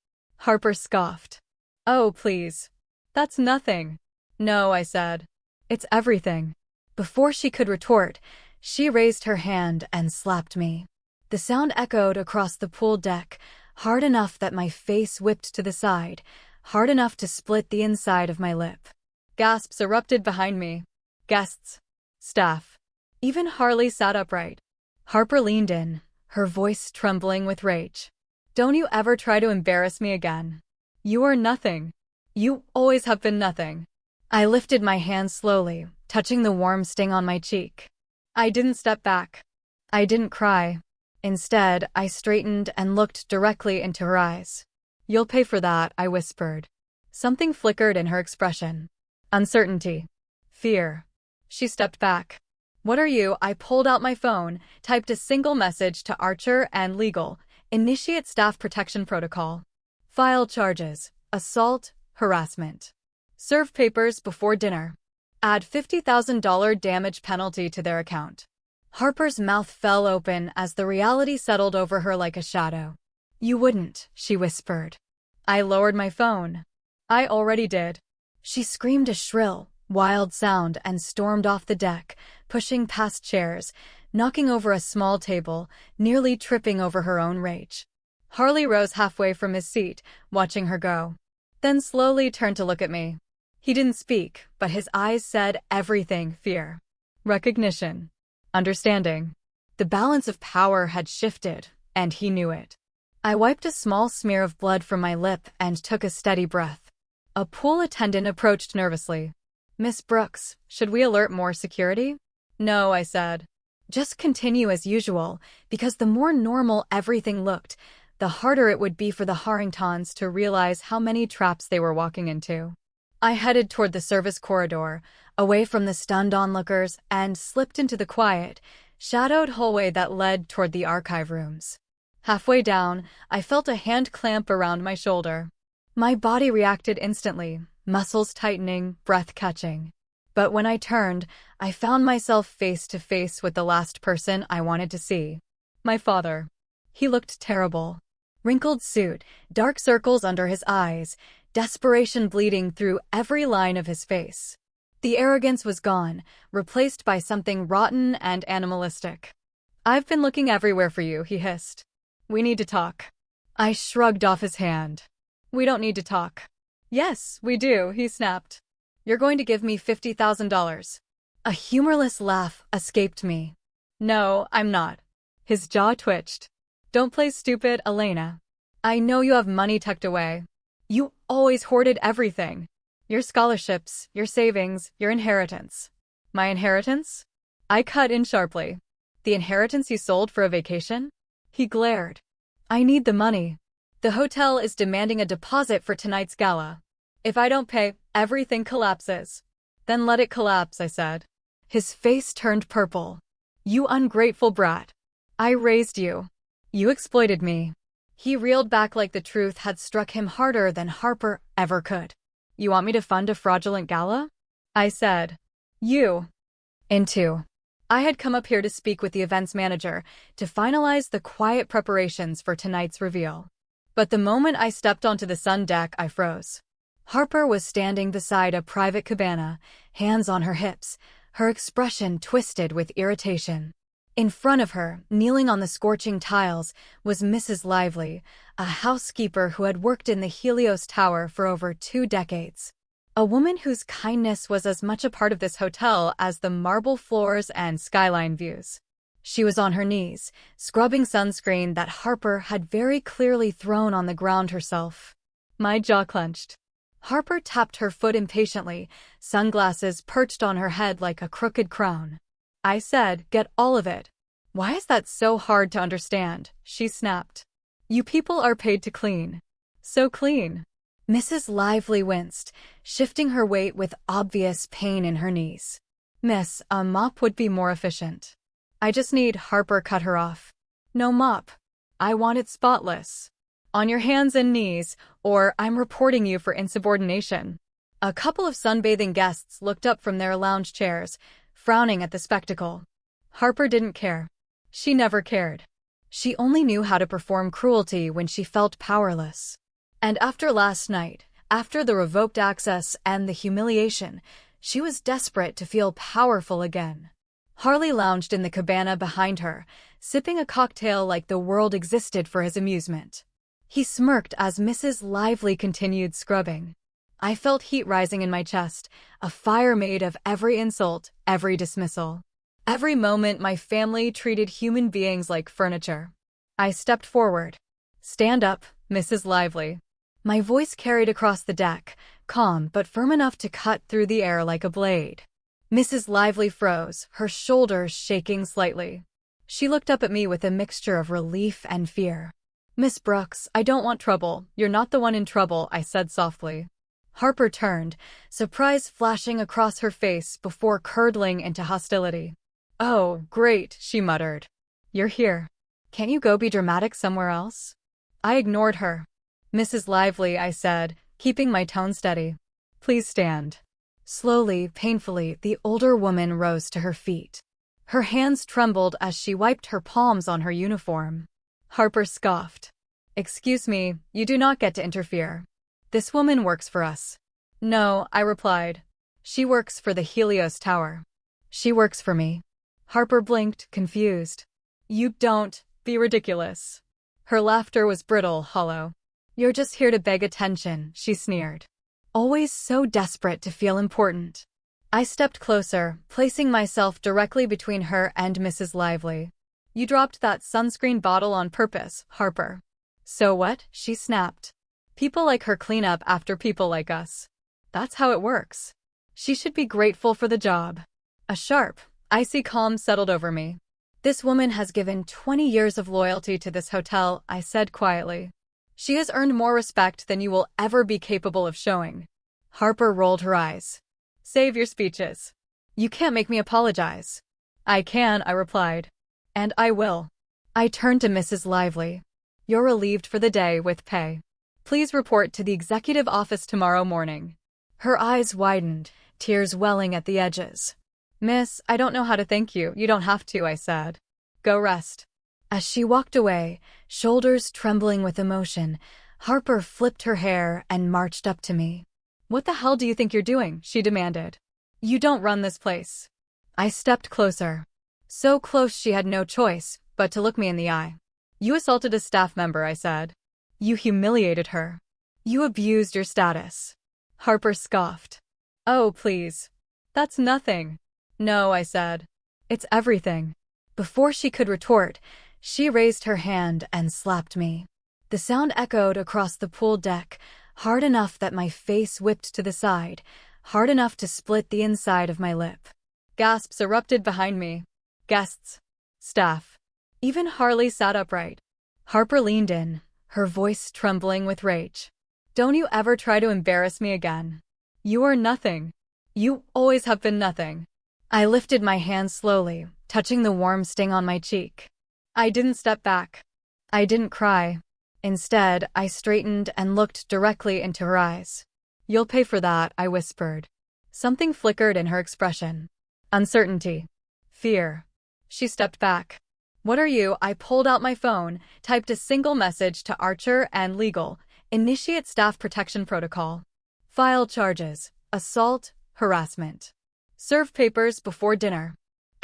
Harper scoffed. "Oh, please. That's nothing." "No," I said. "It's everything." Before she could retort, she raised her hand and slapped me. The sound echoed across the pool deck, hard enough that my face whipped to the side, hard enough to split the inside of my lip. Gasps erupted behind me. Guests. Staff. Even Harley sat upright. Harper leaned in, her voice trembling with rage. "Don't you ever try to embarrass me again. You are nothing. You always have been nothing." I lifted my hand slowly, touching the warm sting on my cheek. I didn't step back. I didn't cry. Instead, I straightened and looked directly into her eyes. "You'll pay for that," I whispered. Something flickered in her expression. Uncertainty. Fear. She stepped back. "What are you?" I pulled out my phone, typed a single message to Archer and legal. "Initiate staff protection protocol. File charges. Assault, harassment. Serve papers before dinner. Add $50,000 damage penalty to their account." Harper's mouth fell open as the reality settled over her like a shadow. "You wouldn't," she whispered. I lowered my phone. "I already did." She screamed a shrill, wild sound and stormed off the deck, pushing past chairs, knocking over a small table, nearly tripping over her own rage. Harley rose halfway from his seat, watching her go. Then slowly turned to look at me. He didn't speak, but his eyes said everything: fear, recognition, understanding. The balance of power had shifted, and he knew it. I wiped a small smear of blood from my lip and took a steady breath. A pool attendant approached nervously. "Miss Brooks, should we alert more security?" "No," I said. "Just continue as usual, because the more normal everything looked, the harder it would be for the Harringtons to realize how many traps they were walking into." I headed toward the service corridor, away from the stunned onlookers, and slipped into the quiet, shadowed hallway that led toward the archive rooms. Halfway down, I felt a hand clamp around my shoulder. My body reacted instantly, muscles tightening, breath catching. But when I turned, I found myself face to face with the last person I wanted to see. My father. He looked terrible. Wrinkled suit, dark circles under his eyes, desperation bleeding through every line of his face. The arrogance was gone, replaced by something rotten and animalistic. "I've been looking everywhere for you," he hissed. "We need to talk." I shrugged off his hand. "We don't need to talk." "Yes, we do," he snapped. "You're going to give me $50,000. A humorless laugh escaped me. "No, I'm not." His jaw twitched. "Don't play stupid, Elena. I know you have money tucked away. You always hoarded everything. Your scholarships, your savings, your inheritance." "My inheritance?" I cut in sharply. "The inheritance you sold for a vacation?" He glared. "I need the money. The hotel is demanding a deposit for tonight's gala. If I don't pay, everything collapses." "Then let it collapse," I said. His face turned purple. "You ungrateful brat. I raised you. You exploited me." He reeled back like the truth had struck him harder than Harper ever could. "You want me to fund a fraudulent gala?" I said. "You." Into. I had come up here to speak with the events manager, to finalize the quiet preparations for tonight's reveal. But the moment I stepped onto the sun deck, I froze. Harper was standing beside a private cabana, hands on her hips, her expression twisted with irritation. In front of her, kneeling on the scorching tiles, was Mrs. Lively, a housekeeper who had worked in the Helios Tower for over 2 decades. A woman whose kindness was as much a part of this hotel as the marble floors and skyline views. She was on her knees, scrubbing sunscreen that Harper had very clearly thrown on the ground herself. My jaw clenched. Harper tapped her foot impatiently, sunglasses perched on her head like a crooked crown. I said, "Get all of it." "Why is that so hard to understand?" she snapped. "You people are paid to clean. So clean." Mrs. Lively winced, shifting her weight with obvious pain in her knees. "Miss, a mop would be more efficient." I just need Harper cut her off. No mop. I want it spotless. On your hands and knees, or I'm reporting you for insubordination. A couple of sunbathing guests looked up from their lounge chairs, frowning at the spectacle. Harper didn't care. She never cared. She only knew how to perform cruelty when she felt powerless. And after last night, after the revoked access and the humiliation, she was desperate to feel powerful again. Harley lounged in the cabana behind her, sipping a cocktail like the world existed for his amusement. He smirked as Mrs. Lively continued scrubbing. I felt heat rising in my chest, a fire made of every insult, every dismissal. Every moment my family treated human beings like furniture. I stepped forward. Stand up, Mrs. Lively. My voice carried across the deck, calm but firm enough to cut through the air like a blade. Mrs. Lively froze, her shoulders shaking slightly. She looked up at me with a mixture of relief and fear. Miss Brooks, I don't want trouble. You're not the one in trouble, I said softly. Harper turned, surprise flashing across her face before curdling into hostility. Oh, great, she muttered. You're here. Can't you go be dramatic somewhere else? I ignored her. Mrs. Lively, I said, keeping my tone steady. Please stand. Slowly, painfully, the older woman rose to her feet. Her hands trembled as she wiped her palms on her uniform. Harper scoffed. Excuse me, you do not get to interfere. This woman works for us. No, I replied. She works for the Helios Tower. She works for me. Harper blinked, confused. You don't. Be ridiculous. Her laughter was brittle, hollow. You're just here to beg attention, she sneered. Always so desperate to feel important. I stepped closer, placing myself directly between her and Mrs. Lively. You dropped that sunscreen bottle on purpose, Harper. So what? She snapped. People like her clean up after people like us. That's how it works. She should be grateful for the job. A sharp, icy calm settled over me. This woman has given 20 years of loyalty to this hotel, I said quietly. She has earned more respect than you will ever be capable of showing. Harper rolled her eyes. Save your speeches. You can't make me apologize. I can, I replied. And I will. I turned to Mrs. Lively. You're relieved for the day with pay. Please report to the executive office tomorrow morning. Her eyes widened, tears welling at the edges. Miss, I don't know how to thank you. You don't have to, I said. Go rest. As she walked away, shoulders trembling with emotion, Harper flipped her hair and marched up to me. What the hell do you think you're doing? She demanded. You don't run this place. I stepped closer. So close she had no choice but to look me in the eye. You assaulted a staff member, I said. You humiliated her. You abused your status. Harper scoffed. Oh, please. That's nothing. No, I said. It's everything. Before she could retort, she raised her hand and slapped me. The sound echoed across the pool deck, hard enough that my face whipped to the side, hard enough to split the inside of my lip. Gasps erupted behind me. Guests. Staff. Even Harley sat upright. Harper leaned in, her voice trembling with rage. Don't you ever try to embarrass me again. You are nothing. You always have been nothing. I lifted my hand slowly, touching the warm sting on my cheek. I didn't step back. I didn't cry. Instead, I straightened and looked directly into her eyes. You'll pay for that, I whispered. Something flickered in her expression. Uncertainty. Fear. She stepped back. What are you? I pulled out my phone, typed a single message to Archer and legal. Initiate staff protection protocol. File charges. Assault. Harassment. Serve papers before dinner.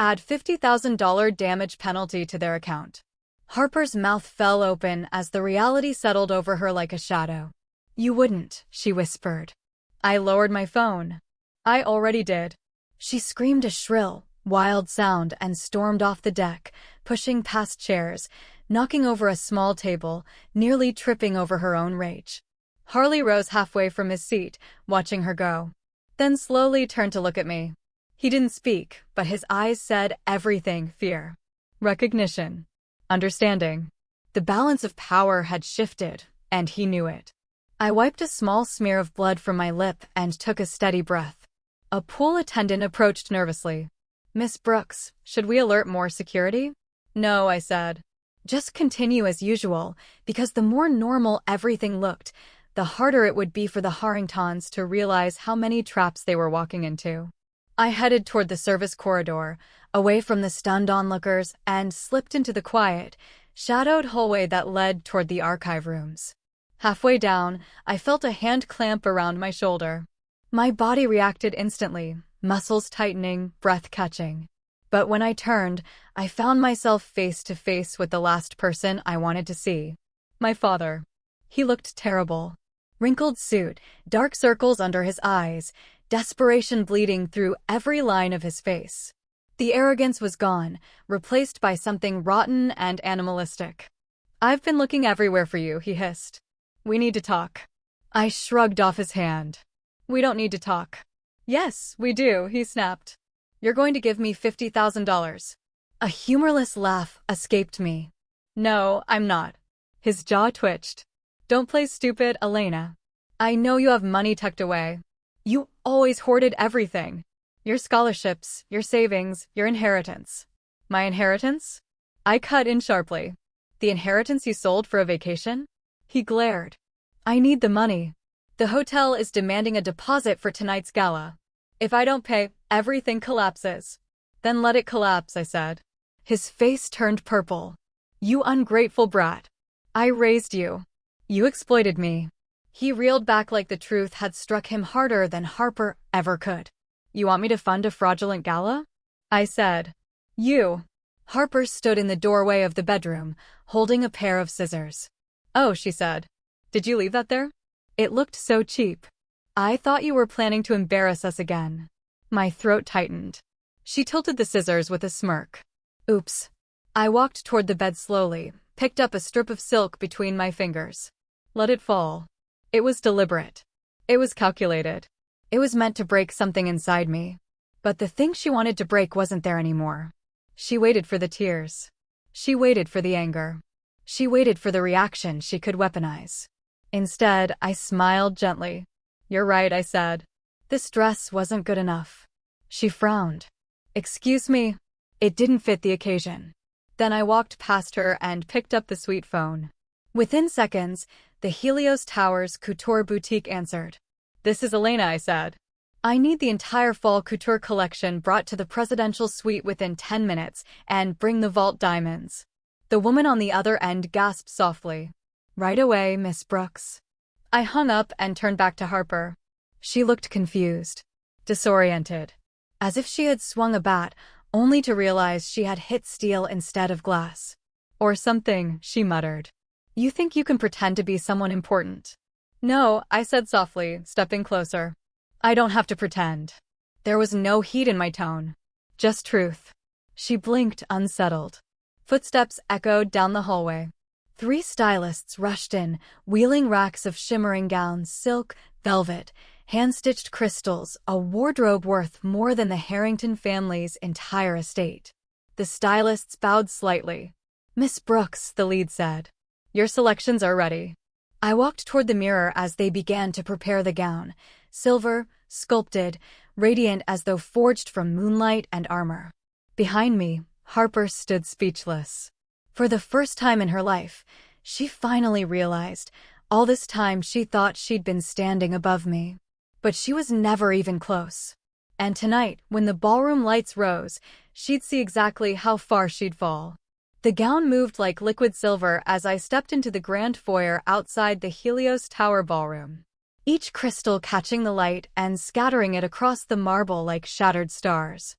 Add $50,000 damage penalty to their account. Harper's mouth fell open as the reality settled over her like a shadow. You wouldn't, she whispered. I lowered my phone. I already did. She screamed a shrill, wild sound and stormed off the deck, pushing past chairs, knocking over a small table, nearly tripping over her own rage. Harley rose halfway from his seat, watching her go. Then slowly turned to look at me. He didn't speak, but his eyes said everything: fear, recognition, understanding. The balance of power had shifted, and he knew it. I wiped a small smear of blood from my lip and took a steady breath. A pool attendant approached nervously. Miss Brooks, should we alert more security? No, I said. Just continue as usual, because the more normal everything looked, the harder it would be for the Harringtons to realize how many traps they were walking into. I headed toward the service corridor, away from the stunned onlookers, and slipped into the quiet, shadowed hallway that led toward the archive rooms. Halfway down, I felt a hand clamp around my shoulder. My body reacted instantly, muscles tightening, breath catching. But when I turned, I found myself face to face with the last person I wanted to see. My father. He looked terrible. Wrinkled suit, dark circles under his eyes, desperation bleeding through every line of his face. The arrogance was gone, replaced by something rotten and animalistic. I've been looking everywhere for you, he hissed. We need to talk. I shrugged off his hand. We don't need to talk. Yes, we do, he snapped. You're going to give me $50,000. A humorless laugh escaped me. No, I'm not. His jaw twitched. Don't play stupid, Elena. I know you have money tucked away. You always hoarded everything. Your scholarships, your savings, your inheritance. My inheritance? I cut in sharply. The inheritance you sold for a vacation? He glared. I need the money. The hotel is demanding a deposit for tonight's gala. If I don't pay, everything collapses. Then let it collapse, I said. His face turned purple. You ungrateful brat. I raised you. You exploited me. He reeled back like the truth had struck him harder than Harper ever could. You want me to fund a fraudulent gala? I said. You. Harper stood in the doorway of the bedroom, holding a pair of scissors. Oh, she said. Did you leave that there? It looked so cheap. I thought you were planning to embarrass us again. My throat tightened. She tilted the scissors with a smirk. Oops. I walked toward the bed slowly, picked up a strip of silk between my fingers. Let it fall. It was deliberate. It was calculated. It was meant to break something inside me. But the thing she wanted to break wasn't there anymore. She waited for the tears. She waited for the anger. She waited for the reaction she could weaponize. Instead, I smiled gently. You're right, I said. This dress wasn't good enough. She frowned. Excuse me. It didn't fit the occasion. Then I walked past her and picked up the sweet phone. Within seconds, the Helios Towers Couture Boutique answered. This is Elena, I said. I need the entire fall couture collection brought to the presidential suite within 10 minutes, and bring the vault diamonds. The woman on the other end gasped softly. Right away, Miss Brooks. I hung up and turned back to Harper. She looked confused, disoriented, as if she had swung a bat, only to realize she had hit steel instead of glass. Or something, she muttered. You think you can pretend to be someone important? No, I said softly, stepping closer. I don't have to pretend. There was no heat in my tone. Just truth. She blinked, unsettled. Footsteps echoed down the hallway. 3 stylists rushed in, wheeling racks of shimmering gowns, silk, velvet, hand-stitched crystals, a wardrobe worth more than the Harrington family's entire estate. The stylists bowed slightly. Miss Brooks, the lead said. Your selections are ready. I walked toward the mirror as they began to prepare the gown, silver, sculpted, radiant as though forged from moonlight and armor. Behind me, Harper stood speechless. For the first time in her life, she finally realized, all this time she thought she'd been standing above me. But she was never even close. And tonight, when the ballroom lights rose, she'd see exactly how far she'd fall. The gown moved like liquid silver as I stepped into the grand foyer outside the Helios Tower ballroom. Each crystal catching the light and scattering it across the marble like shattered stars.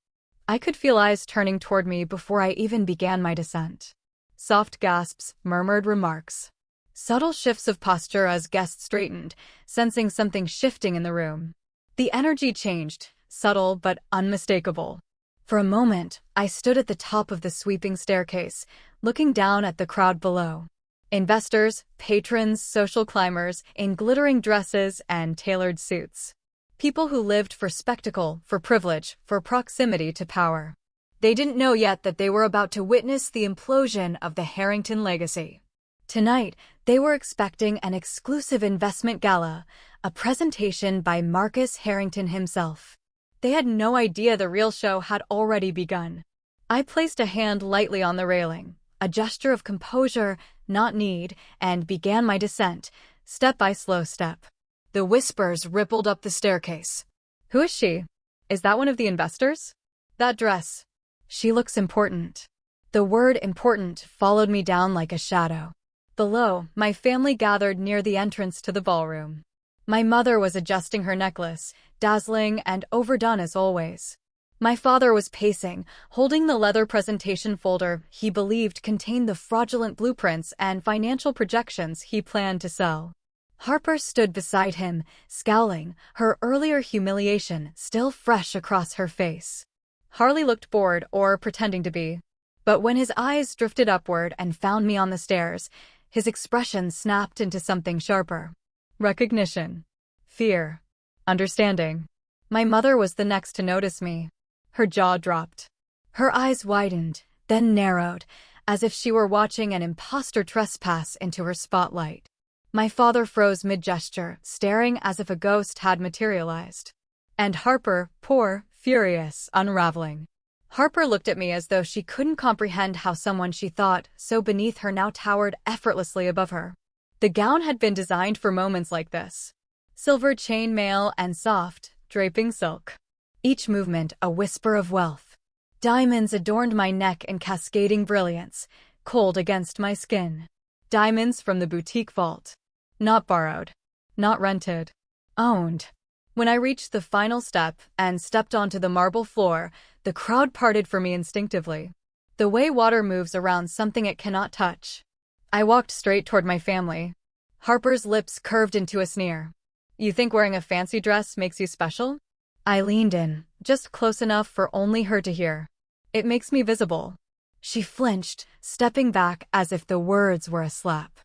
I could feel eyes turning toward me before I even began my descent. Soft gasps, murmured remarks. Subtle shifts of posture as guests straightened, sensing something shifting in the room. The energy changed, subtle but unmistakable. For a moment, I stood at the top of the sweeping staircase, looking down at the crowd below. Investors, patrons, social climbers, in glittering dresses and tailored suits. People who lived for spectacle, for privilege, for proximity to power. They didn't know yet that they were about to witness the implosion of the Harrington legacy. Tonight, they were expecting an exclusive investment gala, a presentation by Marcus Harrington himself. They had no idea the real show had already begun. I placed a hand lightly on the railing, a gesture of composure, not need, and began my descent, step by slow step. The whispers rippled up the staircase. Who is she? Is that one of the investors? That dress. She looks important. The word important followed me down like a shadow. Below, my family gathered near the entrance to the ballroom. My mother was adjusting her necklace, dazzling and overdone as always. My father was pacing, holding the leather presentation folder he believed contained the fraudulent blueprints and financial projections he planned to sell. Harper stood beside him, scowling, her earlier humiliation still fresh across her face. Harley looked bored or pretending to be. But when his eyes drifted upward and found me on the stairs, his expression snapped into something sharper. Recognition. Fear. Understanding. My mother was the next to notice me. Her jaw dropped. Her eyes widened, then narrowed, as if she were watching an imposter trespass into her spotlight. My father froze mid-gesture, staring as if a ghost had materialized. And Harper, poor, furious, unraveling. Harper looked at me as though she couldn't comprehend how someone she thought so beneath her now towered effortlessly above her. The gown had been designed for moments like this. Silver chain mail and soft, draping silk. Each movement a whisper of wealth. Diamonds adorned my neck in cascading brilliance, cold against my skin. Diamonds from the boutique vault. Not borrowed. Not rented. Owned. When I reached the final step and stepped onto the marble floor, the crowd parted for me instinctively. The way water moves around something it cannot touch. I walked straight toward my family. Harper's lips curved into a sneer. You think wearing a fancy dress makes you special? I leaned in, just close enough for only her to hear. It makes me visible. She flinched, stepping back as if the words were a slap.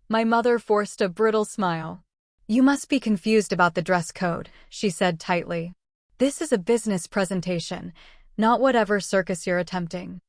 My mother forced a brittle smile. You must be confused about the dress code, she said tightly. This is a business presentation, not whatever circus you're attempting.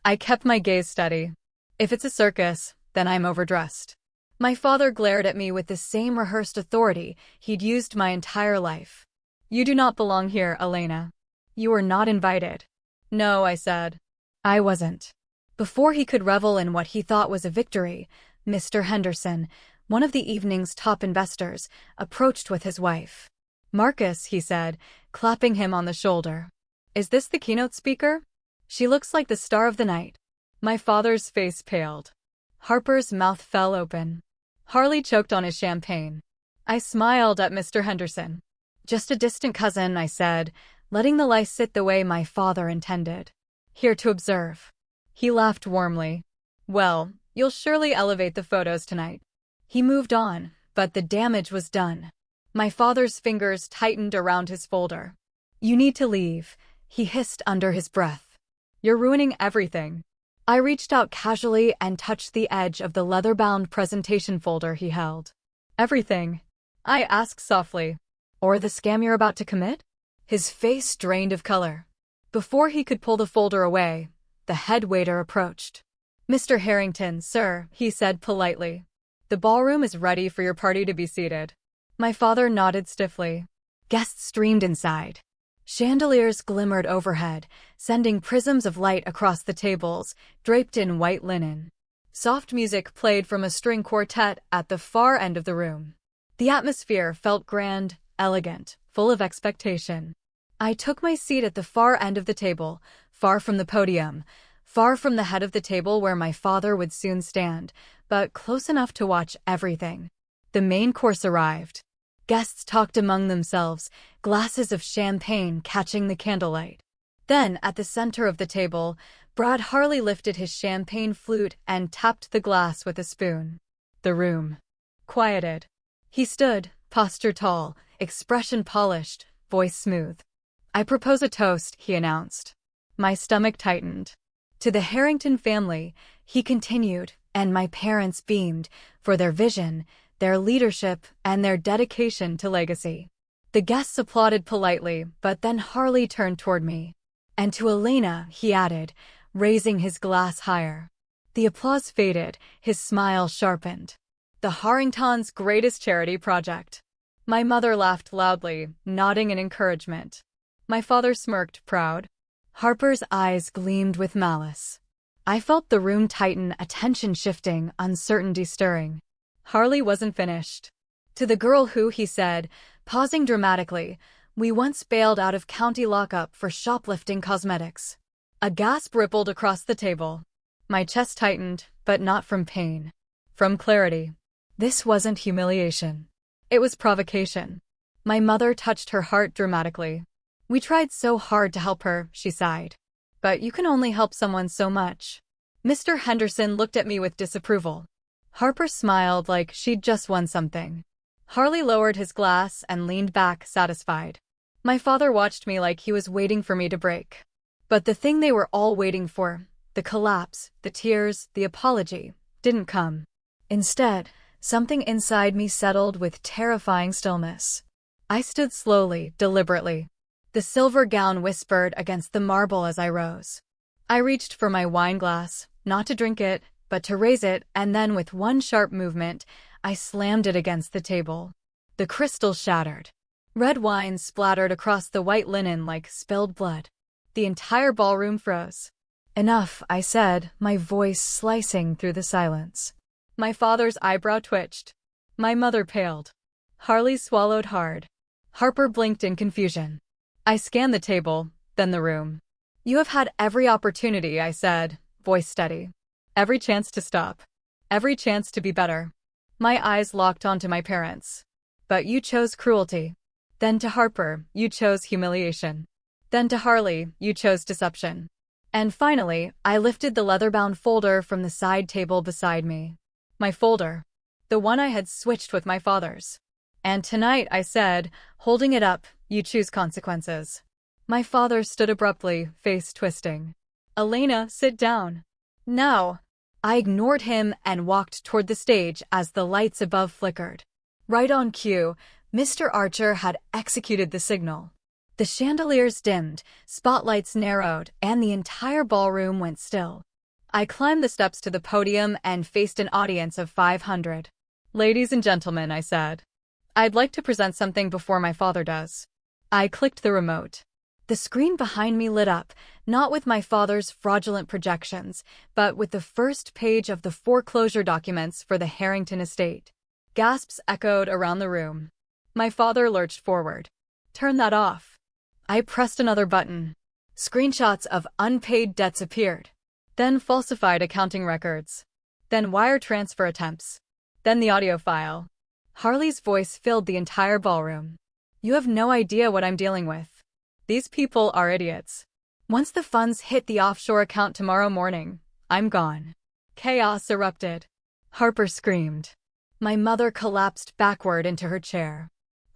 I kept my gaze steady. If it's a circus, then I'm overdressed. My father glared at me with the same rehearsed authority he'd used my entire life. You do not belong here, Elena. You were not invited. No, I said. I wasn't. Before he could revel in what he thought was a victory, Mr. Henderson, one of the evening's top investors, approached with his wife. Marcus, he said, clapping him on the shoulder. Is this the keynote speaker? She looks like the star of the night. My father's face paled. Harper's mouth fell open. Harley choked on his champagne. I smiled at Mr. Henderson. Just a distant cousin, I said, letting the lie sit the way my father intended. Here to observe. He laughed warmly. Well, you'll surely elevate the photos tonight. He moved on, but the damage was done. My father's fingers tightened around his folder. You need to leave, he hissed under his breath. You're ruining everything. I reached out casually and touched the edge of the leather-bound presentation folder he held. Everything? I asked softly. Or the scam you're about to commit? His face drained of color. Before he could pull the folder away, the head waiter approached. Mr. Harrington, sir, he said politely. The ballroom is ready for your party to be seated. My father nodded stiffly. Guests streamed inside. Chandeliers glimmered overhead, sending prisms of light across the tables, draped in white linen. Soft music played from a string quartet at the far end of the room. The atmosphere felt grand, elegant, full of expectation. I took my seat at the far end of the table, far from the podium, far from the head of the table where my father would soon stand, but close enough to watch everything. The main course arrived. Guests talked among themselves, glasses of champagne catching the candlelight. Then, at the center of the table, Brad Harley lifted his champagne flute and tapped the glass with a spoon. The room quieted. He stood, posture tall, expression polished, voice smooth. I propose a toast, he announced. My stomach tightened. To the Harrington family, he continued, and my parents beamed, for their vision, their leadership, and their dedication to legacy. The guests applauded politely, but then Harley turned toward me. And to Elena, he added, raising his glass higher. The applause faded, his smile sharpened. The Harringtons' greatest charity project. My mother laughed loudly, nodding in encouragement. My father smirked, proud. Harper's eyes gleamed with malice. I felt the room tighten, attention shifting, uncertainty stirring. Harley wasn't finished. To the girl who, he said, pausing dramatically, we once bailed out of county lockup for shoplifting cosmetics. A gasp rippled across the table. My chest tightened, but not from pain. From clarity. This wasn't humiliation. It was provocation. My mother touched her heart dramatically. We tried so hard to help her, she sighed. But you can only help someone so much. Mr. Henderson looked at me with disapproval. Harper smiled like she'd just won something. Harley lowered his glass and leaned back, satisfied. My father watched me like he was waiting for me to break. But the thing they were all waiting for, the collapse, the tears, the apology, didn't come. Instead, something inside me settled with terrifying stillness. I stood slowly, deliberately. The silver gown whispered against the marble as I rose. I reached for my wine glass, not to drink it, but to raise it, and then with one sharp movement, I slammed it against the table. The crystal shattered. Red wine splattered across the white linen like spilled blood. The entire ballroom froze. Enough, I said, my voice slicing through the silence. My father's eyebrow twitched. My mother paled. Harley swallowed hard. Harper blinked in confusion. I scanned the table, then the room. You have had every opportunity, I said, voice steady. Every chance to stop. Every chance to be better. My eyes locked onto my parents. But you chose cruelty. Then to Harper, you chose humiliation. Then to Harley, you chose deception. And finally, I lifted the leather-bound folder from the side table beside me. My folder. The one I had switched with my father's. And tonight, I said, holding it up, you choose consequences. My father stood abruptly, face twisting. Elena, sit down. No. I ignored him and walked toward the stage as the lights above flickered. Right on cue, Mr. Archer had executed the signal. The chandeliers dimmed, spotlights narrowed, and the entire ballroom went still. I climbed the steps to the podium and faced an audience of 500. Ladies and gentlemen, I said. I'd like to present something before my father does. I clicked the remote. The screen behind me lit up, not with my father's fraudulent projections, but with the first page of the foreclosure documents for the Harrington estate. Gasps echoed around the room. My father lurched forward. Turn that off. I pressed another button. Screenshots of unpaid debts appeared. Then falsified accounting records. Then wire transfer attempts. Then the audio file. Harley's voice filled the entire ballroom. You have no idea what I'm dealing with. These people are idiots. Once the funds hit the offshore account tomorrow morning, I'm gone. Chaos erupted. Harper screamed. My mother collapsed backward into her chair.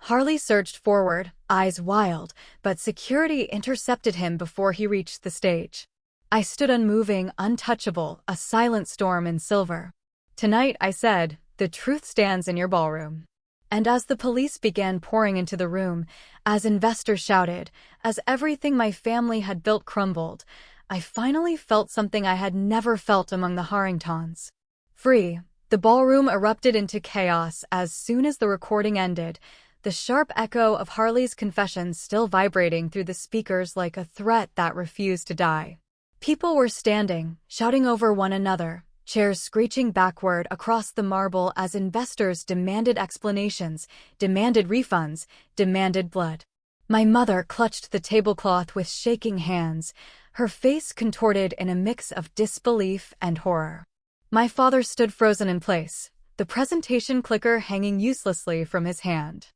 Harley surged forward, eyes wild, but security intercepted him before he reached the stage. I stood unmoving, untouchable, a silent storm in silver. Tonight, I said, the truth stands in your ballroom. And as the police began pouring into the room, as investors shouted, as everything my family had built crumbled, I finally felt something I had never felt among the Harringtons. Free. The ballroom erupted into chaos as soon as the recording ended, the sharp echo of Harley's confession still vibrating through the speakers like a threat that refused to die. People were standing, shouting over one another, chairs screeching backward across the marble as investors demanded explanations, demanded refunds, demanded blood. My mother clutched the tablecloth with shaking hands, her face contorted in a mix of disbelief and horror. My father stood frozen in place, the presentation clicker hanging uselessly from his hand.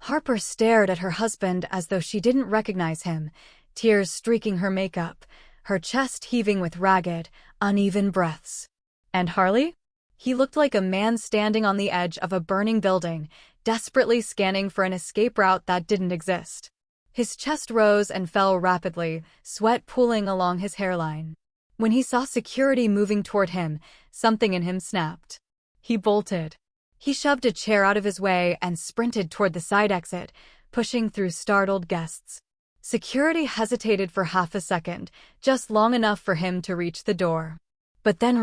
Harper stared at her husband as though she didn't recognize him, tears streaking her makeup, her chest heaving with ragged, uneven breaths. And Harley? He looked like a man standing on the edge of a burning building, desperately scanning for an escape route that didn't exist. His chest rose and fell rapidly, sweat pooling along his hairline. When he saw security moving toward him, something in him snapped. He bolted. He shoved a chair out of his way and sprinted toward the side exit, pushing through startled guests. Security hesitated for half a second, just long enough for him to reach the door. But then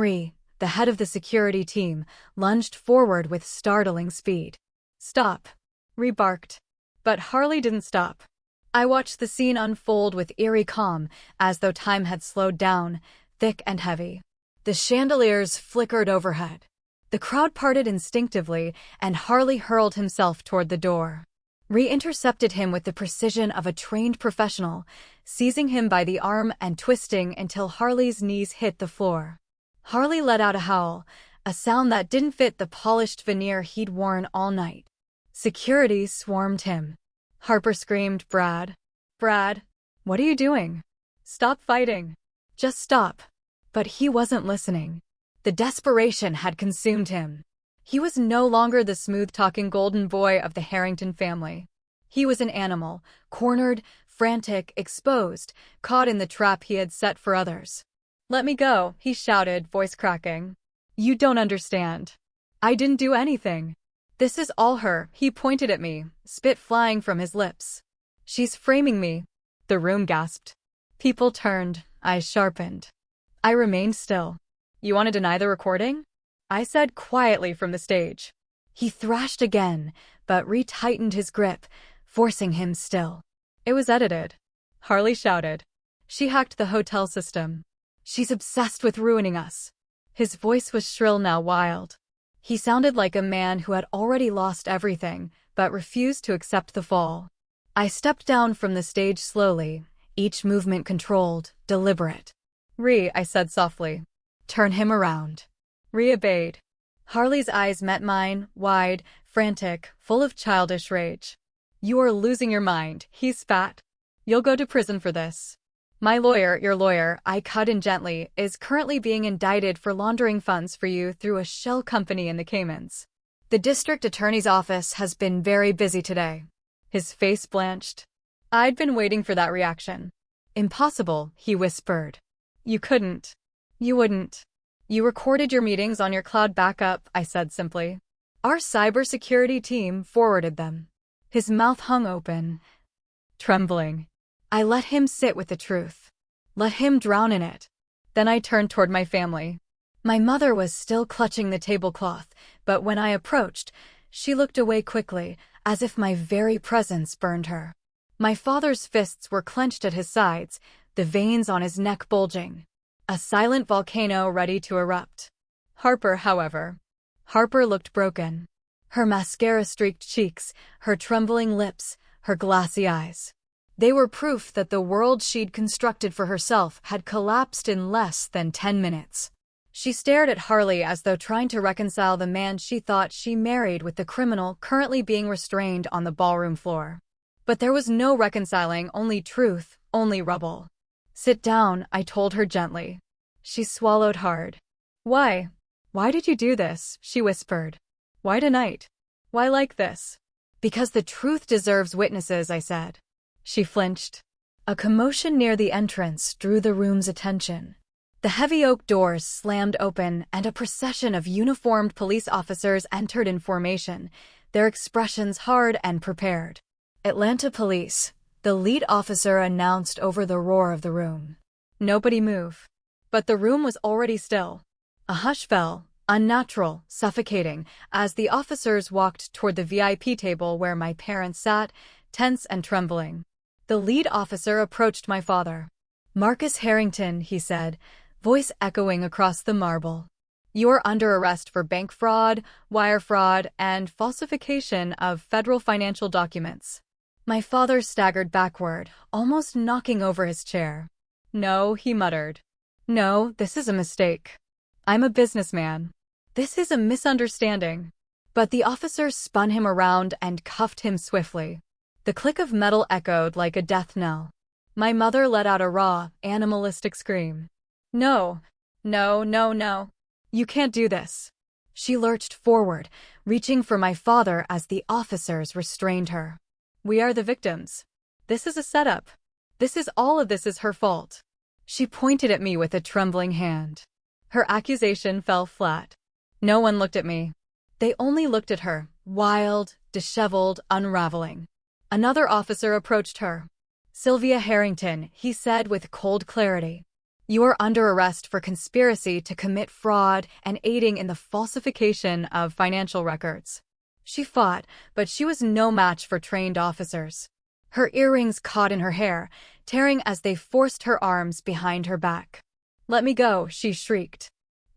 the head of the security team, lunged forward with startling speed. Stop. Barked. But Harley didn't stop. I watched the scene unfold with eerie calm, as though time had slowed down, thick and heavy. The chandeliers flickered overhead. The crowd parted instinctively, and Harley hurled himself toward the door. Ree intercepted him with the precision of a trained professional, seizing him by the arm and twisting until Harley's knees hit the floor. Harley let out a howl, a sound that didn't fit the polished veneer he'd worn all night. Security swarmed him. Harper screamed, "Brad! Brad! What are you doing? Stop fighting! Just stop!" But he wasn't listening. The desperation had consumed him. He was no longer the smooth-talking golden boy of the Harrington family. He was an animal, cornered, frantic, exposed, caught in the trap he had set for others. "Let me go," he shouted, voice cracking. "You don't understand. I didn't do anything. This is all her." He pointed at me, spit flying from his lips. "She's framing me." The room gasped. People turned, eyes sharpened. I remained still. "You want to deny the recording?" I said quietly from the stage. He thrashed again, but retightened his grip, forcing him still. "It was edited," Harley shouted. "She hacked the hotel system. She's obsessed with ruining us." His voice was shrill, now wild. He sounded like a man who had already lost everything, but refused to accept the fall. I stepped down from the stage slowly, each movement controlled, deliberate. "Ree," I said softly. "Turn him around." Ree obeyed. Harley's eyes met mine, wide, frantic, full of childish rage. "You are losing your mind," he spat. "You'll go to prison for this. My lawyer," your lawyer, I cut in gently, "is currently being indicted for laundering funds for you through a shell company in the Caymans. The district attorney's office has been very busy today." His face blanched. I'd been waiting for that reaction. "Impossible," he whispered. "You couldn't. You wouldn't. You recorded your meetings on your cloud backup," I said simply. "Our cybersecurity team forwarded them." His mouth hung open, trembling. I let him sit with the truth. Let him drown in it. Then I turned toward my family. My mother was still clutching the tablecloth, but when I approached, she looked away quickly, as if my very presence burned her. My father's fists were clenched at his sides, the veins on his neck bulging. A silent volcano ready to erupt. Harper looked broken. Her mascara-streaked cheeks, her trembling lips, her glassy eyes. They were proof that the world she'd constructed for herself had collapsed in less than 10 minutes. She stared at Harley as though trying to reconcile the man she thought she married with the criminal currently being restrained on the ballroom floor. But there was no reconciling, only truth, only rubble. "Sit down," I told her gently. She swallowed hard. "Why? Why did you do this?" she whispered. "Why tonight? Why like this?" "Because the truth deserves witnesses," I said. She flinched. A commotion near the entrance drew the room's attention. The heavy oak doors slammed open, and a procession of uniformed police officers entered in formation, their expressions hard and prepared. "Atlanta Police," the lead officer announced over the roar of the room. Nobody moved. But the room was already still. A hush fell, unnatural, suffocating, as the officers walked toward the VIP table where my parents sat, tense and trembling. The lead officer approached my father. "Marcus Harrington," he said, voice echoing across the marble. "You are under arrest for bank fraud, wire fraud, and falsification of federal financial documents." My father staggered backward, almost knocking over his chair. "No," he muttered. "No, this is a mistake. I'm a businessman. This is a misunderstanding." But the officer spun him around and cuffed him swiftly. The click of metal echoed like a death knell. My mother let out a raw, animalistic scream. "No, no, no, no. You can't do this." She lurched forward, reaching for my father as the officers restrained her. "We are the victims. This is a setup. All of this is her fault." She pointed at me with a trembling hand. Her accusation fell flat. No one looked at me. They only looked at her, wild, disheveled, unraveling. Another officer approached her. "Sylvia Harrington," he said with cold clarity. "You are under arrest for conspiracy to commit fraud and aiding in the falsification of financial records." She fought, but she was no match for trained officers. Her earrings caught in her hair, tearing as they forced her arms behind her back. "Let me go," she shrieked.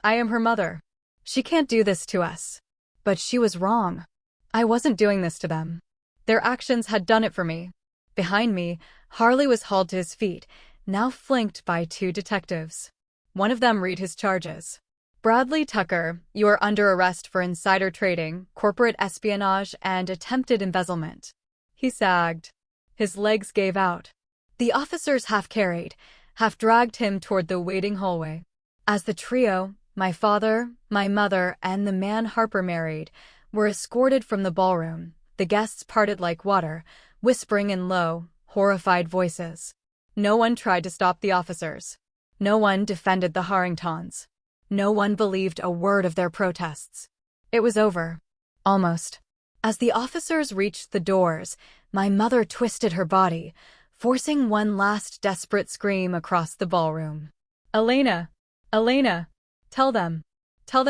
"I am her mother. She can't do this to us." But she was wrong. I wasn't doing this to them. Their actions had done it for me. Behind me, Harley was hauled to his feet, now flanked by 2 detectives. One of them read his charges. "Bradley Tucker, you are under arrest for insider trading, corporate espionage, and attempted embezzlement." He sagged. His legs gave out. The officers half carried, half dragged him toward the waiting hallway. As the trio, my father, my mother, and the man Harper married, were escorted from the ballroom, the guests parted like water, whispering in low, horrified voices. No one tried to stop the officers. No one defended the Harringtons. No one believed a word of their protests. It was over. Almost. As the officers reached the doors, my mother twisted her body, forcing one last desperate scream across the ballroom. "Elena! Elena! Tell them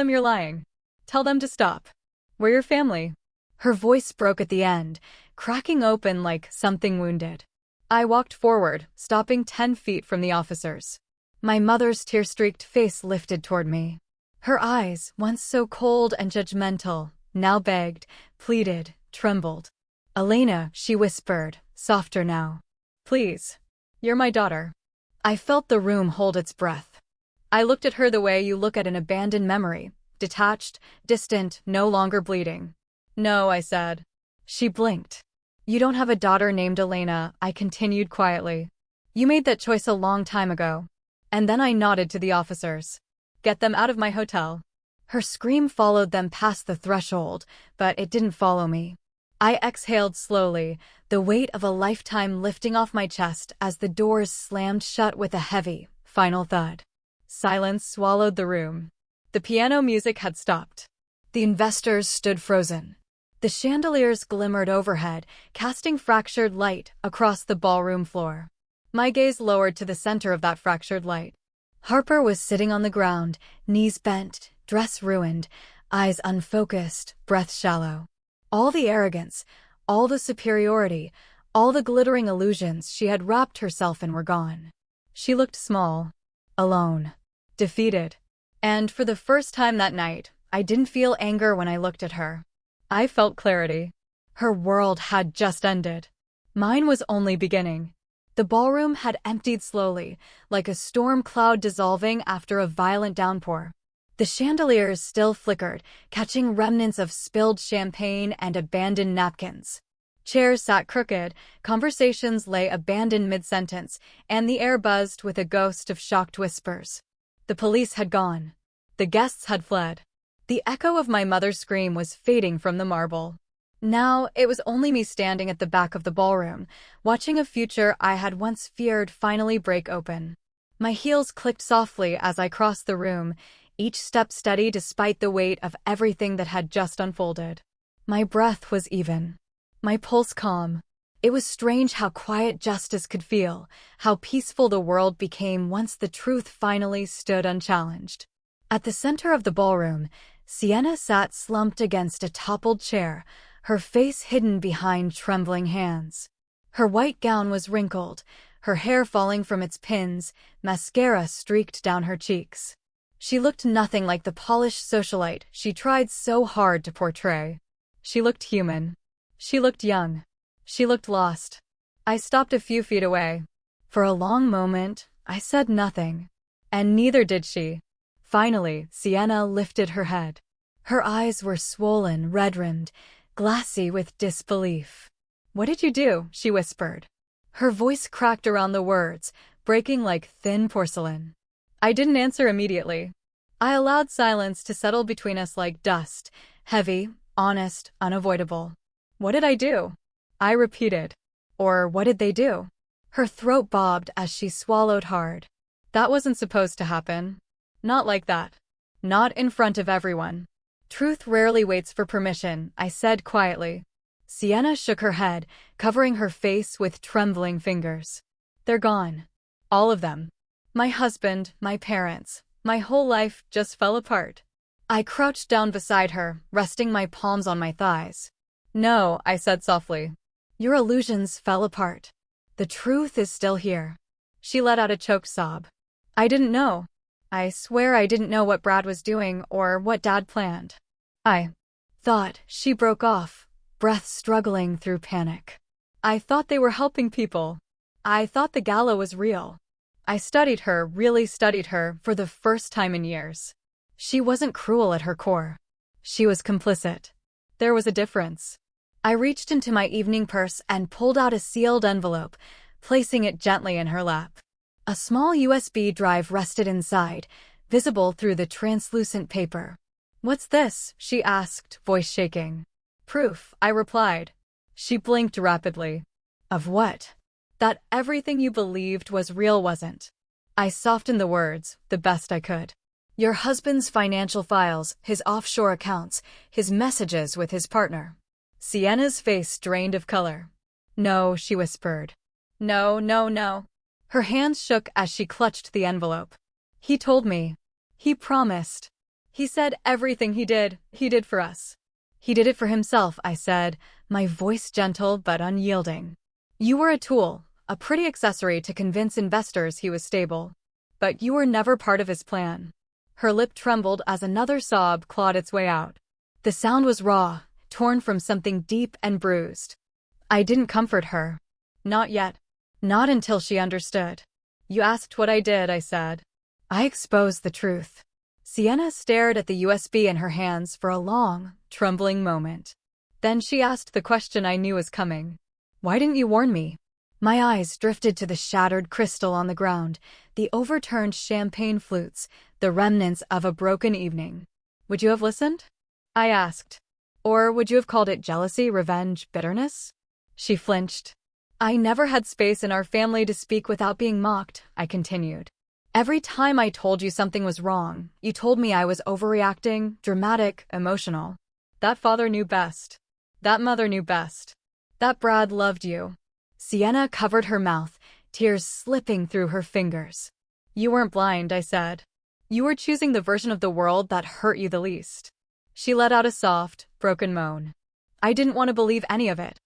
you're lying. Tell them to stop. We're your family." Her voice broke at the end, cracking open like something wounded. I walked forward, stopping 10 feet from the officers. My mother's tear-streaked face lifted toward me. Her eyes, once so cold and judgmental, now begged, pleaded, trembled. "Elena," she whispered, softer now. "Please. You're my daughter." I felt the room hold its breath. I looked at her the way you look at an abandoned memory, detached, distant, no longer bleeding. "No," I said. She blinked. "You don't have a daughter named Elena," I continued quietly. "You made that choice a long time ago." And then I nodded to the officers. "Get them out of my hotel." Her scream followed them past the threshold, but it didn't follow me. I exhaled slowly, the weight of a lifetime lifting off my chest as the doors slammed shut with a heavy, final thud. Silence swallowed the room. The piano music had stopped. The investors stood frozen. The chandeliers glimmered overhead, casting fractured light across the ballroom floor. My gaze lowered to the center of that fractured light. Harper was sitting on the ground, knees bent, dress ruined, eyes unfocused, breath shallow. All the arrogance, all the superiority, all the glittering illusions she had wrapped herself in were gone. She looked small, alone, defeated. And for the first time that night, I didn't feel anger when I looked at her. I felt clarity. Her world had just ended. Mine was only beginning. The ballroom had emptied slowly, like a storm cloud dissolving after a violent downpour. The chandeliers still flickered, catching remnants of spilled champagne and abandoned napkins. Chairs sat crooked, conversations lay abandoned mid-sentence, and the air buzzed with a ghost of shocked whispers. The police had gone. The guests had fled. The echo of my mother's scream was fading from the marble. Now it was only me standing at the back of the ballroom, watching a future I had once feared finally break open. My heels clicked softly as I crossed the room, each step steady despite the weight of everything that had just unfolded. My breath was even. My pulse calm. It was strange how quiet justice could feel, how peaceful the world became once the truth finally stood unchallenged. At the center of the ballroom, Sienna sat slumped against a toppled chair, her face hidden behind trembling hands. Her white gown was wrinkled, her hair falling from its pins, mascara streaked down her cheeks. She looked nothing like the polished socialite she tried so hard to portray. She looked human. She looked young. She looked lost. I stopped a few feet away. For a long moment, I said nothing. And neither did she. Finally, Sienna lifted her head. Her eyes were swollen, red-rimmed, glassy with disbelief. "What did you do?" she whispered. Her voice cracked around the words, breaking like thin porcelain. I didn't answer immediately. I allowed silence to settle between us like dust, heavy, honest, unavoidable. "What did I do?" I repeated. "Or what did they do?" Her throat bobbed as she swallowed hard. "That wasn't supposed to happen. Not like that. Not in front of everyone." "Truth rarely waits for permission," I said quietly. Sienna shook her head, covering her face with trembling fingers. "They're gone. All of them. My husband, my parents, my whole life just fell apart." I crouched down beside her, resting my palms on my thighs. "No," I said softly. Your illusions fell apart. The truth is still here. She let out a choked sob. I didn't know. I swear I didn't know what Brad was doing or what Dad planned. I thought. She broke off, breath struggling through panic. I thought they were helping people. I thought the gala was real. I studied her, really studied her, for the first time in years. She wasn't cruel at her core. She was complicit. There was a difference. I reached into my evening purse and pulled out a sealed envelope, placing it gently in her lap. A small USB drive rested inside, visible through the translucent paper. What's this? She asked, voice shaking. Proof, I replied. She blinked rapidly. Of what? That everything you believed was real wasn't. I softened the words, the best I could. Your husband's financial files, his offshore accounts, his messages with his partner. Sienna's face drained of color. No, she whispered. No, no, no. Her hands shook as she clutched the envelope. He told me. He promised. He said everything he did for us. He did it for himself, I said, my voice gentle but unyielding. You were a tool, a pretty accessory to convince investors he was stable. But you were never part of his plan. Her lip trembled as another sob clawed its way out. The sound was raw, torn from something deep and bruised. I didn't comfort her. Not yet. Not until she understood. You asked what I did, I said. I exposed the truth. Sienna stared at the USB in her hands for a long, trembling moment. Then she asked the question I knew was coming. Why didn't you warn me? My eyes drifted to the shattered crystal on the ground, the overturned champagne flutes, the remnants of a broken evening. Would you have listened? I asked. Or would you have called it jealousy, revenge, bitterness? She flinched. I never had space in our family to speak without being mocked, I continued. Every time I told you something was wrong, you told me I was overreacting, dramatic, emotional. That father knew best. That mother knew best. That Brad loved you. Sienna covered her mouth, tears slipping through her fingers. You weren't blind, I said. You were choosing the version of the world that hurt you the least. She let out a soft, broken moan. I didn't want to believe any of it.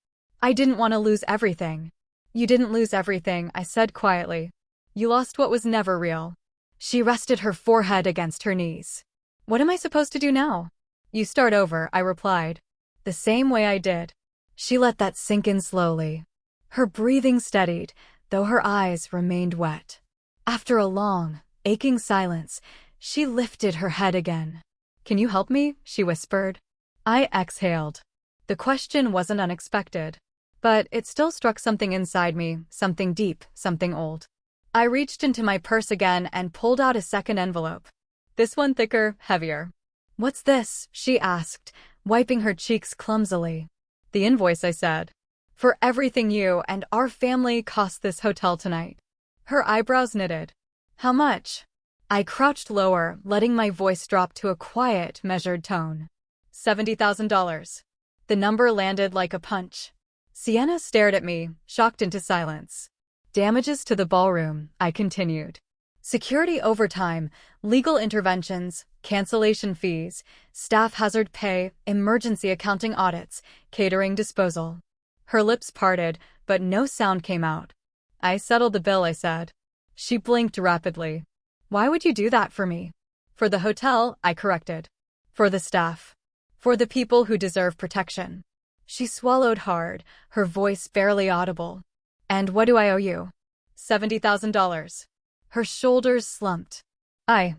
I didn't want to lose everything. You didn't lose everything, I said quietly. You lost what was never real. She rested her forehead against her knees. What am I supposed to do now? You start over, I replied. The same way I did. She let that sink in slowly. Her breathing steadied, though her eyes remained wet. After a long, aching silence, she lifted her head again. Can you help me? She whispered. I exhaled. The question wasn't unexpected. But it still struck something inside me, something deep, something old. I reached into my purse again and pulled out a second envelope. This one thicker, heavier. What's this? She asked, wiping her cheeks clumsily. The invoice, I said. For everything you and our family cost this hotel tonight. Her eyebrows knitted. How much? I crouched lower, letting my voice drop to a quiet, measured tone. $70,000. The number landed like a punch. Sienna stared at me, shocked into silence. Damages to the ballroom, I continued. Security overtime, legal interventions, cancellation fees, staff hazard pay, emergency accounting audits, catering disposal. Her lips parted, but no sound came out. I settled the bill, I said. She blinked rapidly. Why would you do that for me? For the hotel, I corrected. For the staff. For the people who deserve protection. She swallowed hard, her voice barely audible. And what do I owe you? $70,000. Her shoulders slumped. I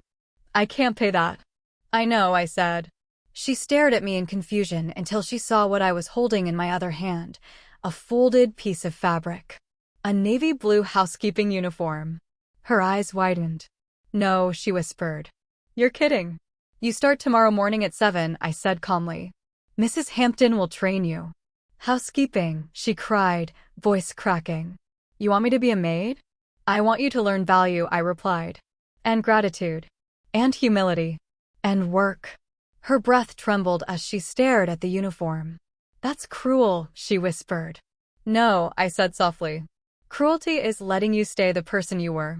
can't pay that. I know, I said. She stared at me in confusion until she saw what I was holding in my other hand, a folded piece of fabric. A navy blue housekeeping uniform. Her eyes widened. No, she whispered. You're kidding. You start tomorrow morning at 7, I said calmly. Mrs. Hampton will train you. Housekeeping, she cried, voice cracking. You want me to be a maid? I want you to learn value, I replied. And gratitude. And humility. And work. Her breath trembled as she stared at the uniform. That's cruel, she whispered. No, I said softly. Cruelty is letting you stay the person you were.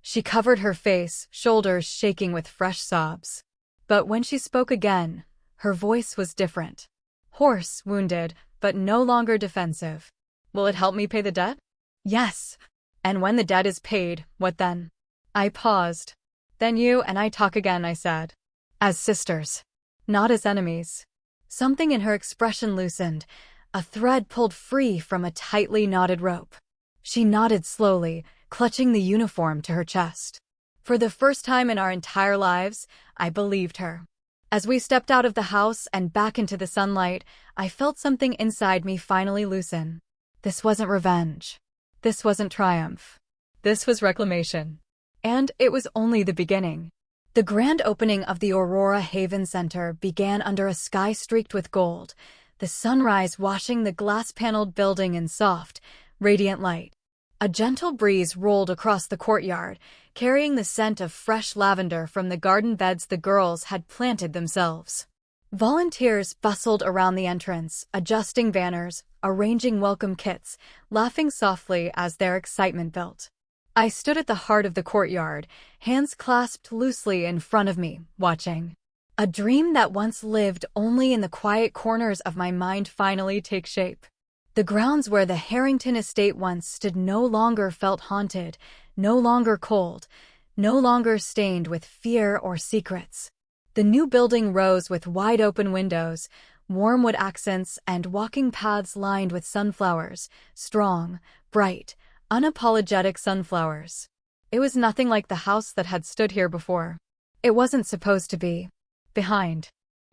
She covered her face, shoulders shaking with fresh sobs. But when she spoke again, her voice was different. Hoarse, wounded, but no longer defensive. Will it help me pay the debt? Yes. And when the debt is paid, what then? I paused. Then you and I talk again, I said. As sisters. Not as enemies. Something in her expression loosened. A thread pulled free from a tightly knotted rope. She nodded slowly, clutching the uniform to her chest. For the first time in our entire lives, I believed her. As we stepped out of the house and back into the sunlight, I felt something inside me finally loosen. This wasn't revenge. This wasn't triumph. This was reclamation. And it was only the beginning. The grand opening of the Aurora Haven Center began under a sky streaked with gold, the sunrise washing the glass-paneled building in soft, radiant light. A gentle breeze rolled across the courtyard, carrying the scent of fresh lavender from the garden beds the girls had planted themselves. Volunteers bustled around the entrance, adjusting banners, arranging welcome kits, laughing softly as their excitement built. I stood at the heart of the courtyard, hands clasped loosely in front of me, watching. A dream that once lived only in the quiet corners of my mind finally take shape. The grounds where the Harrington estate once stood no longer felt haunted, no longer cold, no longer stained with fear or secrets. The new building rose with wide-open windows, warm wood accents, and walking paths lined with sunflowers, strong, bright, unapologetic sunflowers. It was nothing like the house that had stood here before. It wasn't supposed to be. Behind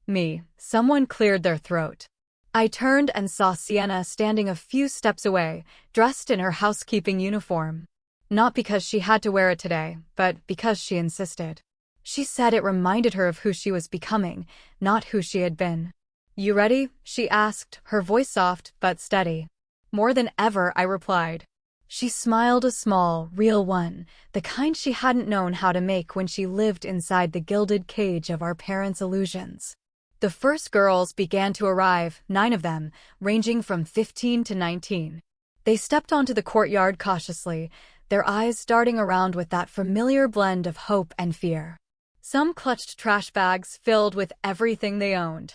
me, someone cleared their throat. I turned and saw Sienna standing a few steps away, dressed in her housekeeping uniform. Not because she had to wear it today, but because she insisted. She said it reminded her of who she was becoming, not who she had been. You ready? She asked, her voice soft but steady. More than ever, I replied. She smiled a small, real one, the kind she hadn't known how to make when she lived inside the gilded cage of our parents' illusions. The first girls began to arrive, 9 of them, ranging from 15 to 19. They stepped onto the courtyard cautiously, their eyes darting around with that familiar blend of hope and fear. Some clutched trash bags filled with everything they owned.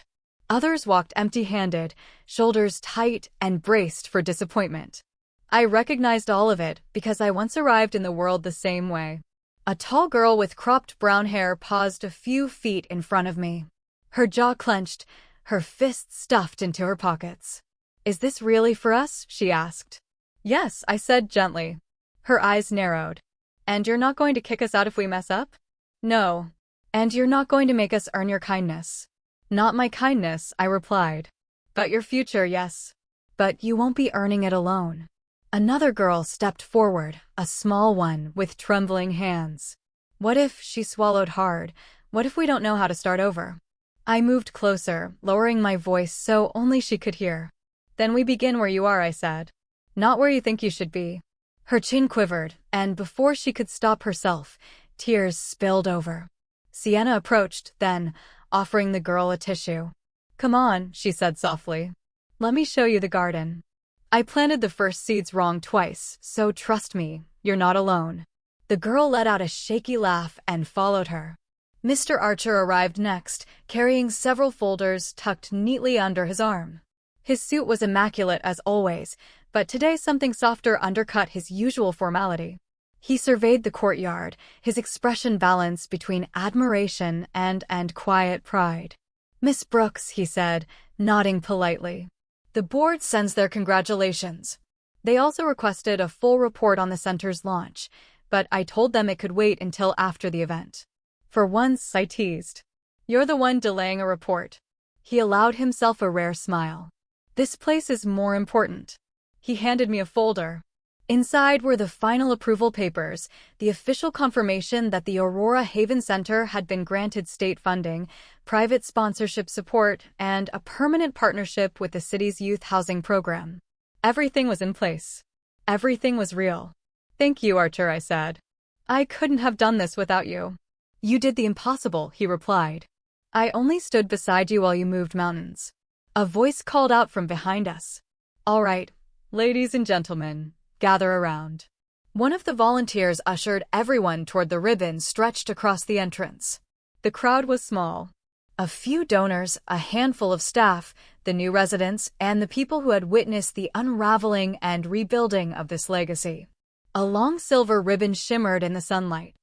Others walked empty-handed, shoulders tight and braced for disappointment. I recognized all of it because I once arrived in the world the same way. A tall girl with cropped brown hair paused a few feet in front of me. Her jaw clenched, her fists stuffed into her pockets. Is this really for us? She asked. Yes, I said gently. Her eyes narrowed. And you're not going to kick us out if we mess up? No. And you're not going to make us earn your kindness? Not my kindness, I replied. But your future, yes. But you won't be earning it alone. Another girl stepped forward, a small one with trembling hands. What if, she swallowed hard, what if we don't know how to start over? I moved closer, lowering my voice so only she could hear. Then we begin where you are, I said. Not where you think you should be. Her chin quivered, and before she could stop herself, tears spilled over. Sienna approached, then, offering the girl a tissue. Come on, she said softly. Let me show you the garden. I planted the first seeds wrong twice, so trust me, you're not alone. The girl let out a shaky laugh and followed her. Mr. Archer arrived next, carrying several folders tucked neatly under his arm. His suit was immaculate as always, but today something softer undercut his usual formality. He surveyed the courtyard, his expression balanced between admiration and quiet pride. Miss Brooks, he said, nodding politely. The board sends their congratulations. They also requested a full report on the center's launch, but I told them it could wait until after the event. For once, I teased. You're the one delaying a report. He allowed himself a rare smile. This place is more important. He handed me a folder. Inside were the final approval papers, the official confirmation that the Aurora Haven Center had been granted state funding, private sponsorship support, and a permanent partnership with the city's youth housing program. Everything was in place. Everything was real. Thank you, Archer, I said. I couldn't have done this without you. You did the impossible, he replied. I only stood beside you while you moved mountains. A voice called out from behind us. All right, ladies and gentlemen, gather around. One of the volunteers ushered everyone toward the ribbon stretched across the entrance. The crowd was small. A few donors, a handful of staff, the new residents, and the people who had witnessed the unraveling and rebuilding of this legacy. A long silver ribbon shimmered in the sunlight.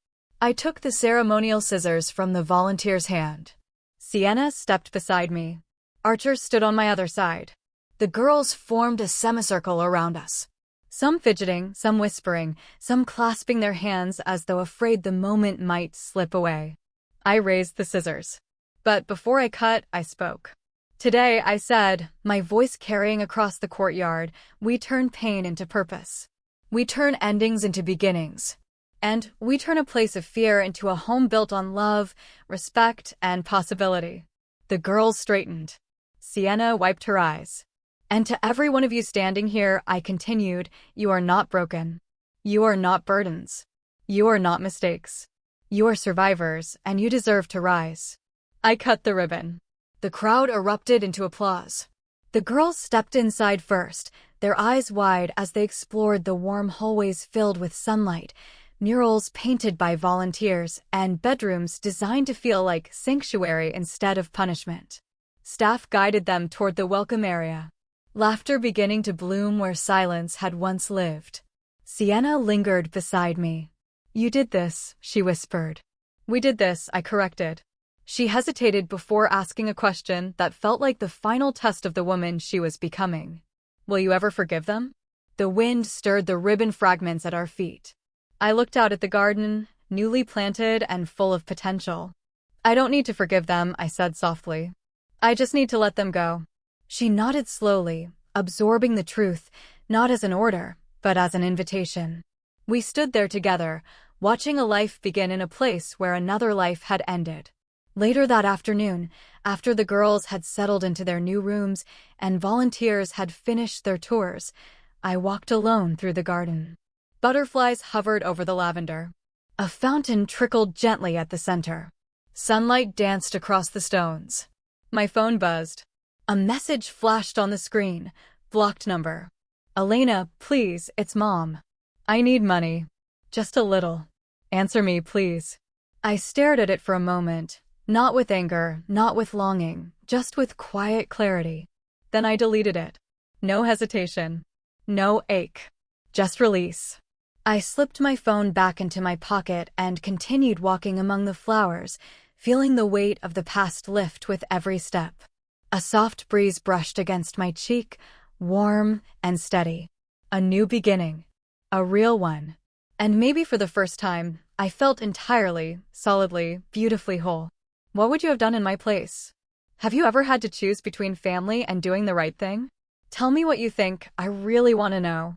I took the ceremonial scissors from the volunteer's hand. Sienna stepped beside me. Archer stood on my other side. The girls formed a semicircle around us. Some fidgeting, some whispering, some clasping their hands as though afraid the moment might slip away. I raised the scissors. But before I cut, I spoke. Today, I said, my voice carrying across the courtyard, we turn pain into purpose. We turn endings into beginnings. And we turn a place of fear into a home built on love, respect, and possibility. The girls straightened. Sienna wiped her eyes. And to every one of you standing here, I continued, you are not broken. You are not burdens. You are not mistakes. You are survivors, and you deserve to rise. I cut the ribbon. The crowd erupted into applause. The girls stepped inside first, their eyes wide as they explored the warm hallways filled with sunlight, murals painted by volunteers, and bedrooms designed to feel like sanctuary instead of punishment. Staff guided them toward the welcome area. Laughter beginning to bloom where silence had once lived. Sienna lingered beside me. You did this, she whispered. We did this, I corrected. She hesitated before asking a question that felt like the final test of the woman she was becoming. Will you ever forgive them? The wind stirred the ribbon fragments at our feet. I looked out at the garden, newly planted and full of potential. I don't need to forgive them, I said softly. I just need to let them go. She nodded slowly, absorbing the truth, not as an order, but as an invitation. We stood there together, watching a life begin in a place where another life had ended. Later that afternoon, after the girls had settled into their new rooms and volunteers had finished their tours, I walked alone through the garden. Butterflies hovered over the lavender. A fountain trickled gently at the center. Sunlight danced across the stones. My phone buzzed. A message flashed on the screen. Blocked number. Elena, please, it's Mom. I need money. Just a little. Answer me, please. I stared at it for a moment, not with anger, not with longing, just with quiet clarity. Then I deleted it. No hesitation. No ache. Just release. I slipped my phone back into my pocket and continued walking among the flowers, feeling the weight of the past lift with every step. A soft breeze brushed against my cheek, warm and steady. A new beginning. A real one. And maybe for the first time, I felt entirely, solidly, beautifully whole. What would you have done in my place? Have you ever had to choose between family and doing the right thing? Tell me what you think, I really want to know.